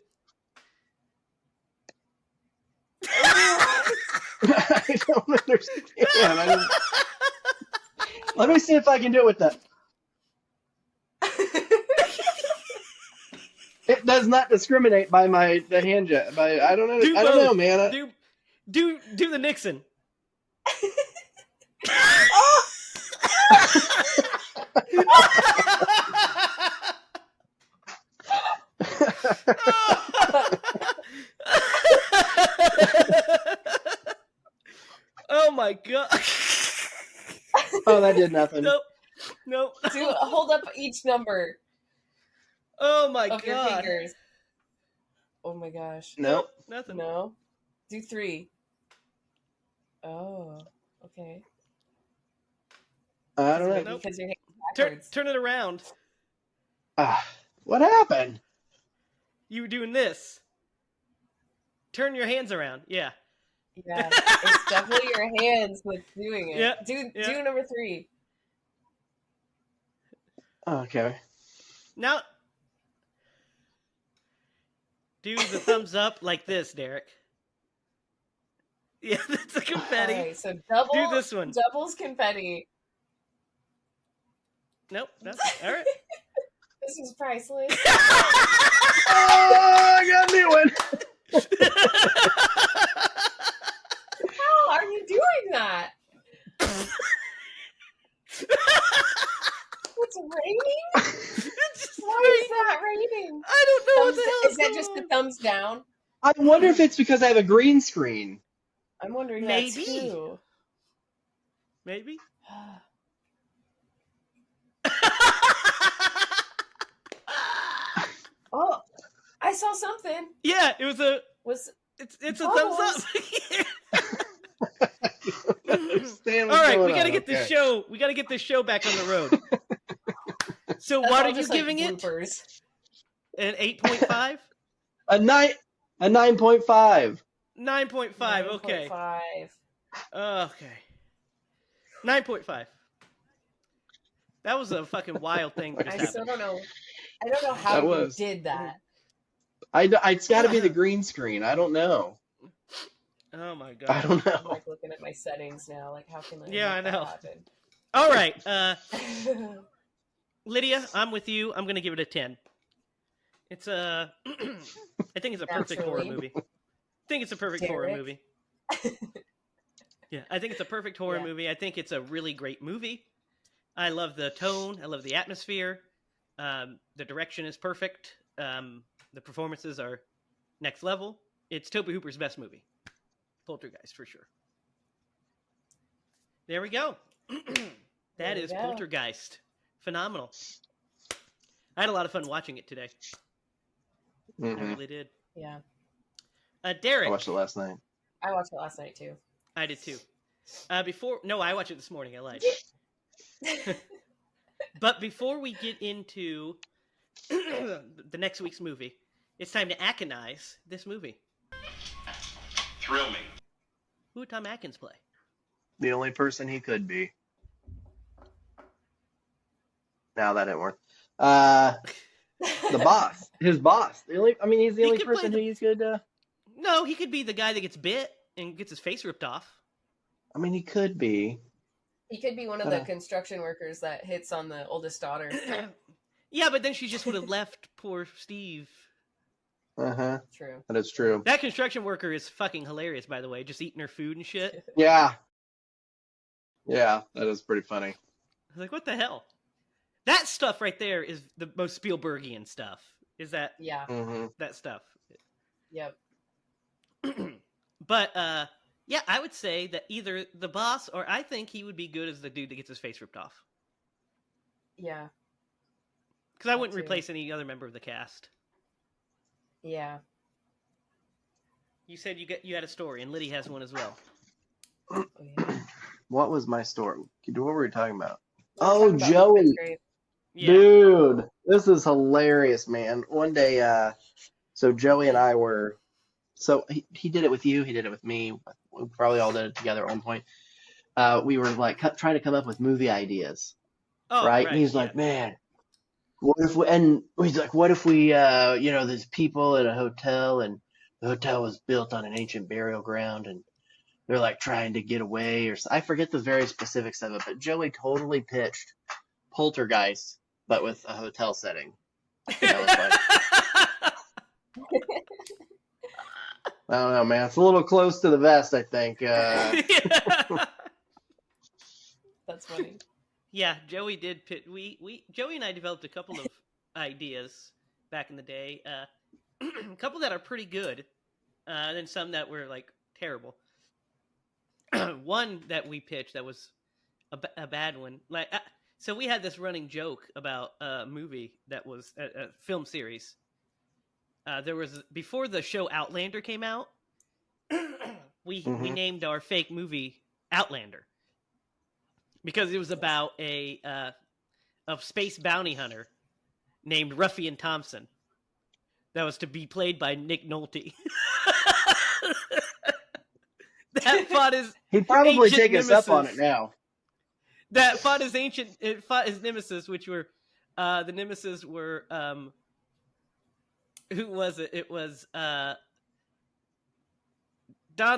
Speaker 3: I don't understand. Let me see if I can do it with that. It does not discriminate by the hand jet. I don't know. I don't know, man.
Speaker 1: Do the Nixon. Oh my God.
Speaker 3: Oh, that did nothing.
Speaker 1: Nope.
Speaker 2: Hold up each number.
Speaker 1: Oh my
Speaker 2: of
Speaker 1: God.
Speaker 2: Your fingers. Oh my gosh.
Speaker 3: Nope.
Speaker 1: Nothing.
Speaker 2: No. Do 3. Oh. Okay.
Speaker 3: I don't know.
Speaker 1: Nope.
Speaker 2: Because your hand backwards.
Speaker 1: Turn it around.
Speaker 3: What happened?
Speaker 1: You were doing this. Turn your hands around. Yeah.
Speaker 2: Yeah. It's definitely your hands that's doing it.
Speaker 1: Yeah.
Speaker 2: Do number 3.
Speaker 3: Okay.
Speaker 1: Now, do the thumbs up like this, Derek. Yeah, that's a confetti.
Speaker 2: Alright, so double.
Speaker 1: Do this one.
Speaker 2: Doubles confetti.
Speaker 1: Nope. That's all right.
Speaker 2: This is priceless.
Speaker 3: Oh, I got a new one.
Speaker 2: How are you doing that? It's raining? Why is that raining?
Speaker 1: I don't know what the hell
Speaker 2: is that just the thumbs down?
Speaker 3: I wonder if it's because I have a green screen.
Speaker 2: I'm wondering
Speaker 1: Maybe.
Speaker 2: that too.
Speaker 1: Maybe.
Speaker 2: Oh, I saw something.
Speaker 1: Yeah, it was
Speaker 2: Was
Speaker 1: it's a thumbs up.
Speaker 3: I don't understand. understand
Speaker 1: All
Speaker 3: what's
Speaker 1: right,
Speaker 3: going
Speaker 1: we gotta
Speaker 3: on.
Speaker 1: get this
Speaker 3: Okay.
Speaker 1: show. We gotta get this show back on the road. So,
Speaker 2: That's
Speaker 1: what
Speaker 2: all
Speaker 1: are you
Speaker 2: just, like,
Speaker 1: giving it?
Speaker 2: bloopers.
Speaker 1: An 8.5?
Speaker 3: A 9.5.
Speaker 1: 9.5. Okay.
Speaker 2: 9.5.
Speaker 1: Okay. 9.5. That was a fucking wild thing that
Speaker 2: I
Speaker 1: just
Speaker 2: still
Speaker 1: happened.
Speaker 2: don't know. I don't know how
Speaker 3: That
Speaker 2: you
Speaker 3: was.
Speaker 2: did that.
Speaker 3: It's got to be the green screen. I don't know.
Speaker 1: Oh my
Speaker 3: I
Speaker 1: god.
Speaker 3: don't
Speaker 2: I'm
Speaker 3: know.
Speaker 2: like looking at my settings now. Like, how can I?
Speaker 1: Yeah, I
Speaker 2: make
Speaker 1: know.
Speaker 2: that
Speaker 1: All right,
Speaker 2: happen?
Speaker 1: Lydia, I'm with you. I'm gonna give it a 10. It's a. I think it's a perfect horror
Speaker 2: Naturally.
Speaker 1: movie. I think it's a perfect horror
Speaker 2: Derek.
Speaker 1: movie. Yeah, I think it's a perfect horror
Speaker 2: Yeah.
Speaker 1: movie. I think it's a really great movie. I love the tone. I love the atmosphere. The direction is perfect. The performances are next level. It's Tobe Hooper's best movie. Poltergeist, for sure. There we go. That
Speaker 2: There we
Speaker 1: is
Speaker 2: go.
Speaker 1: Poltergeist. Phenomenal. I had a lot of fun watching it today. I
Speaker 3: Mhm.
Speaker 1: really did.
Speaker 2: Yeah,
Speaker 1: Derek.
Speaker 3: I watched it last night.
Speaker 2: I watched it last night too.
Speaker 1: I did too. No, I watched it this morning. I lied. But before we get into the next week's movie, it's time to Atkinize this movie.
Speaker 5: Thrill me.
Speaker 1: Who would Tom Atkins play?
Speaker 3: The only person he could be. Now that didn't work. The boss. His boss. He's the
Speaker 1: He
Speaker 3: only
Speaker 1: could play
Speaker 3: person
Speaker 1: the-
Speaker 3: who he's good.
Speaker 1: No, he could be the guy that gets bit and gets his face ripped off.
Speaker 3: He could be.
Speaker 2: He could be one of the construction workers that hits on the oldest daughter.
Speaker 1: Yeah, but then she just would have left poor Steve.
Speaker 3: Uh-huh.
Speaker 2: True.
Speaker 3: That is true.
Speaker 1: That construction worker is fucking hilarious, by the way, just eating her food and shit.
Speaker 3: Yeah. Yeah, that is pretty funny.
Speaker 1: I was like, what the hell? That stuff right there is the most Spielbergian stuff. Is that
Speaker 2: Yeah.
Speaker 3: Mm-hmm.
Speaker 1: that stuff?
Speaker 2: Yep.
Speaker 1: But yeah, I would say that either the boss or I think he would be good as the dude that gets his face ripped off.
Speaker 2: Yeah.
Speaker 1: Because I wouldn't
Speaker 2: too.
Speaker 1: replace any other member of the cast.
Speaker 2: Yeah.
Speaker 1: You said you had a story, and Liddy has one as well.
Speaker 2: Oh, yeah.
Speaker 3: What was my story? What were we talking about?
Speaker 2: We were
Speaker 3: Oh,
Speaker 2: talking about
Speaker 3: Joey.
Speaker 2: fifth grade.
Speaker 1: Yeah.
Speaker 3: Dude, this is hilarious, man. One day, so Joey and I were, so he did it with you, he did it with me. We probably all did it together at one point. We were like trying to come up with movie ideas,
Speaker 1: Oh,
Speaker 3: right? And he's
Speaker 1: yeah.
Speaker 3: like, man, what if we, there's people at a hotel, and the hotel was built on an ancient burial ground, and they're like trying to get away, or I forget the very specifics of it, but Joey totally pitched Poltergeist, but with a hotel setting. And I was like, I don't know, man. It's a little close to the vest, I think.
Speaker 1: Yeah.
Speaker 2: That's funny.
Speaker 1: Yeah, Joey did pit. Joey and I developed a couple of ideas back in the day. A couple that are pretty good, and then some that were like terrible. One that we pitched that was a bad one. So we had this running joke about a movie that was a film series. There was before the show Outlander came out. We named our fake movie Outlander because it was about a space bounty hunter named Ruffian Thompson that was to be played by Nick Nolte. That fought his
Speaker 3: He'd probably
Speaker 1: ancient
Speaker 3: take us up on
Speaker 1: nemesis.
Speaker 3: it now.
Speaker 1: That fought his nemesis, which were the nemesis were who was it? It was Don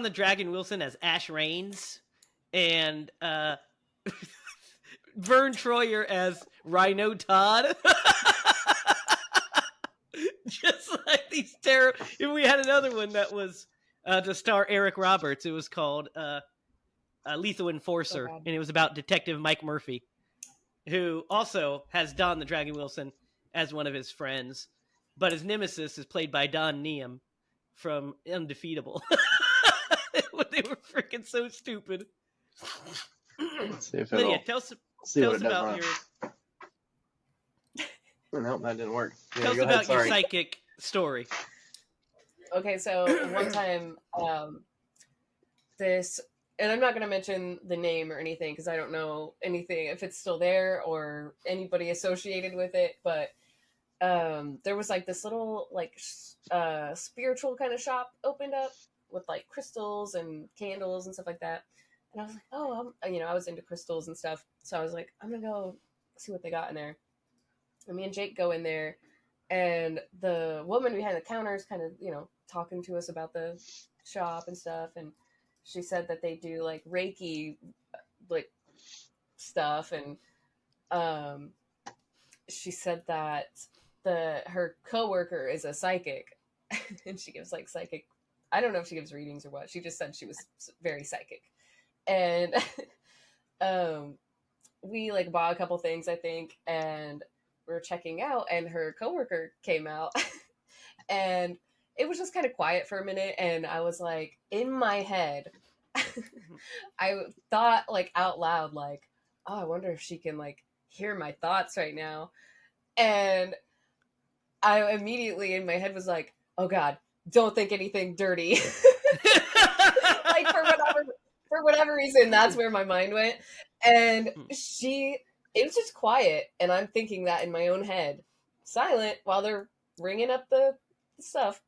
Speaker 1: the Dragon Wilson as Ash Raines and Vern Troyer as Rhino Todd. Just like these terrible. We had another one that was to star Eric Roberts. It was called Lethal Enforcer,
Speaker 2: Oh, God.
Speaker 1: and it was about Detective Mike Murphy, who also has Don the Dragon Wilson as one of his friends, but his nemesis is played by Don Neum from Undefeatable. They were freaking so stupid.
Speaker 3: Let's see if
Speaker 1: Lydia,
Speaker 3: it'll
Speaker 1: tell us
Speaker 3: see what it does.
Speaker 1: about
Speaker 3: Run.
Speaker 1: your
Speaker 3: No, that didn't work. Yeah,
Speaker 1: tell us
Speaker 3: go ahead,
Speaker 1: about your
Speaker 3: sorry.
Speaker 1: psychic story.
Speaker 2: Okay, so one time, and I'm not going to mention the name or anything because I don't know anything if it's still there or anybody associated with it, but there was like this little like spiritual kind of shop opened up with like crystals and candles and stuff like that. And I was like, oh, I was into crystals and stuff, so I was like, I'm gonna go see what they got in there. And me and Jake go in there, and the woman behind the counter is kind of talking to us about the shop and stuff, and she said that they do like Reiki like stuff, and she said that her coworker is a psychic, and she gives like psychic. I don't know if she gives readings or what. She just said she was very psychic, and we like bought a couple things, I think, and we were checking out, and her coworker came out, and it was just kind of quiet for a minute, and I was like, in my head, I thought like out loud, like, oh, I wonder if she can like hear my thoughts right now. And I immediately in my head was like, oh God, don't think anything dirty. Like for whatever reason, that's where my mind went. And it was just quiet. And I'm thinking that in my own head, silent while they're ringing up the stuff.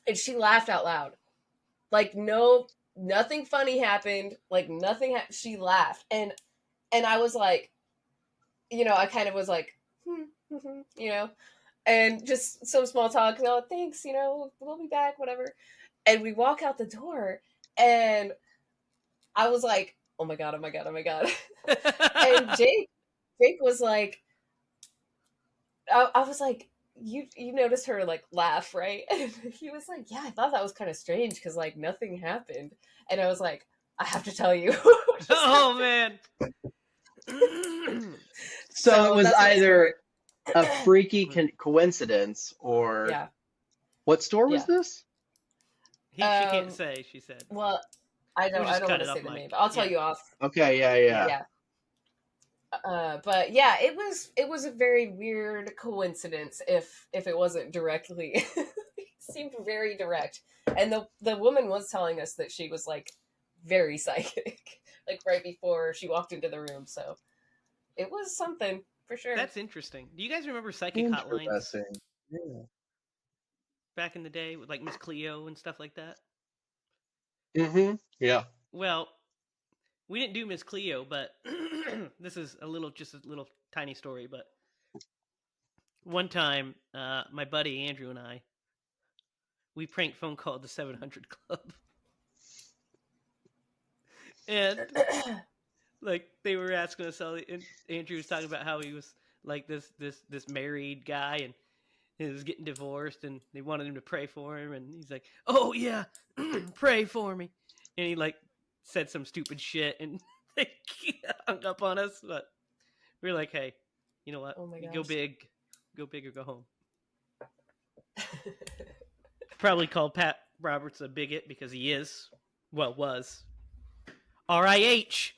Speaker 2: And she laughed out loud. Like, nothing funny happened. Like nothing, she laughed. And I was like, I kind of was like, and just some small talk. Oh, thanks. We'll be back, whatever. And we walk out the door, and I was like, oh my God, oh my God, oh my God. And Jake was like, I was like, you noticed her like laugh, right? And he was like, yeah, I thought that was kind of strange because like nothing happened. And I was like, I have to tell you.
Speaker 1: Oh man.
Speaker 3: So it was either a freaky coincidence or
Speaker 2: yeah.
Speaker 3: What store was this?
Speaker 1: She can't say. She said.
Speaker 2: Well, I don't want to say the name, but I'll tell you off.
Speaker 3: Okay, yeah.
Speaker 2: But yeah, it was a very weird coincidence if it wasn't directly. It seemed very direct, and the woman was telling us that she was like very psychic, like right before she walked into the room. So it was something for sure.
Speaker 1: That's interesting. Do you guys remember psychic hotlines?
Speaker 3: Yeah.
Speaker 1: Back in the day with like Miss Cleo and stuff like that?
Speaker 3: Mm-hmm. Yeah.
Speaker 1: Well, we didn't do Miss Cleo, but this is just a little tiny story. But one time, my buddy Andrew and I, we prank phone called the 700 Club. And like they were asking us all, and Andrew was talking about how he was like this married guy, and he was getting divorced, and they wanted him to pray for him, and he's like, "Oh yeah, pray for me," and he like said some stupid shit, and they hung up on us. But we were like, "Hey, you know what?
Speaker 2: Oh my gosh.
Speaker 1: Go big or go home." Probably called Pat Roberts a bigot because he is, well, was RIH.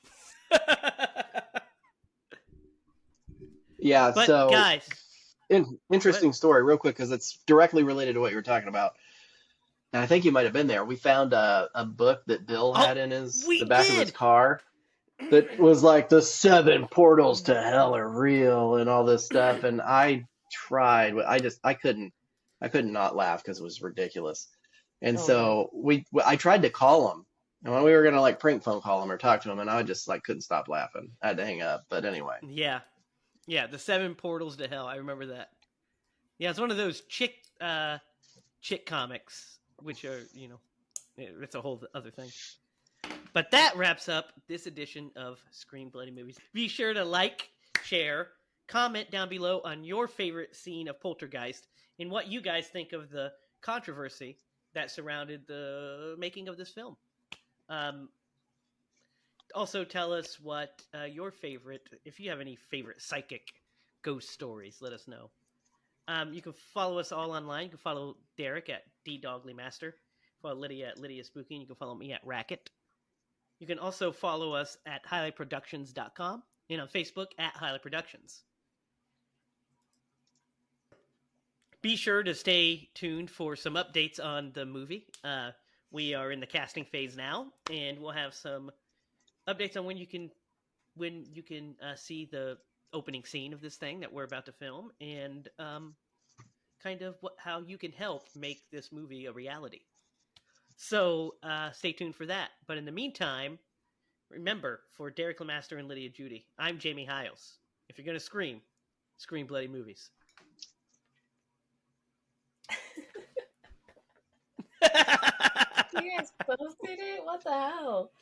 Speaker 3: Yeah.
Speaker 1: But
Speaker 3: so
Speaker 1: guys.
Speaker 3: Interesting story, real quick, because it's directly related to what you were talking about. And I think you might have been there. We found a book that Bill had in the back of his car that was like the 7 portals to hell are real and all this stuff. And I tried, I couldn't not laugh because it was ridiculous. And I tried to call him, and when we were gonna like prank phone call him or talk to him, and I just like couldn't stop laughing. I had to hang up. But anyway.
Speaker 1: Yeah, the 7 portals to hell. I remember that. Yeah, it's one of those chick comics, which are, it's a whole other thing. But that wraps up this edition of Scream Bloody Movies. Be sure to like, share, comment down below on your favorite scene of Poltergeist and what you guys think of the controversy that surrounded the making of this film. Also, tell us what your favorite, if you have any favorite psychic ghost stories, let us know. You can follow us all online. You can follow Derek at DDoglyMaster. Follow Lydia at Lydia Spooky. And you can follow me at Racket. You can also follow us at HiLaProductions.com and on Facebook at HiLa Productions. Be sure to stay tuned for some updates on the movie. we are in the casting phase now, and we'll have some updates on when you can see the opening scene of this thing that we're about to film, and kind of how you can help make this movie a reality. So stay tuned for that. But in the meantime, remember, for Derek Lemaster and Lydia Judy, I'm Jamie Hiles. If you're going to scream bloody movies.
Speaker 2: You guys both did it? What the hell?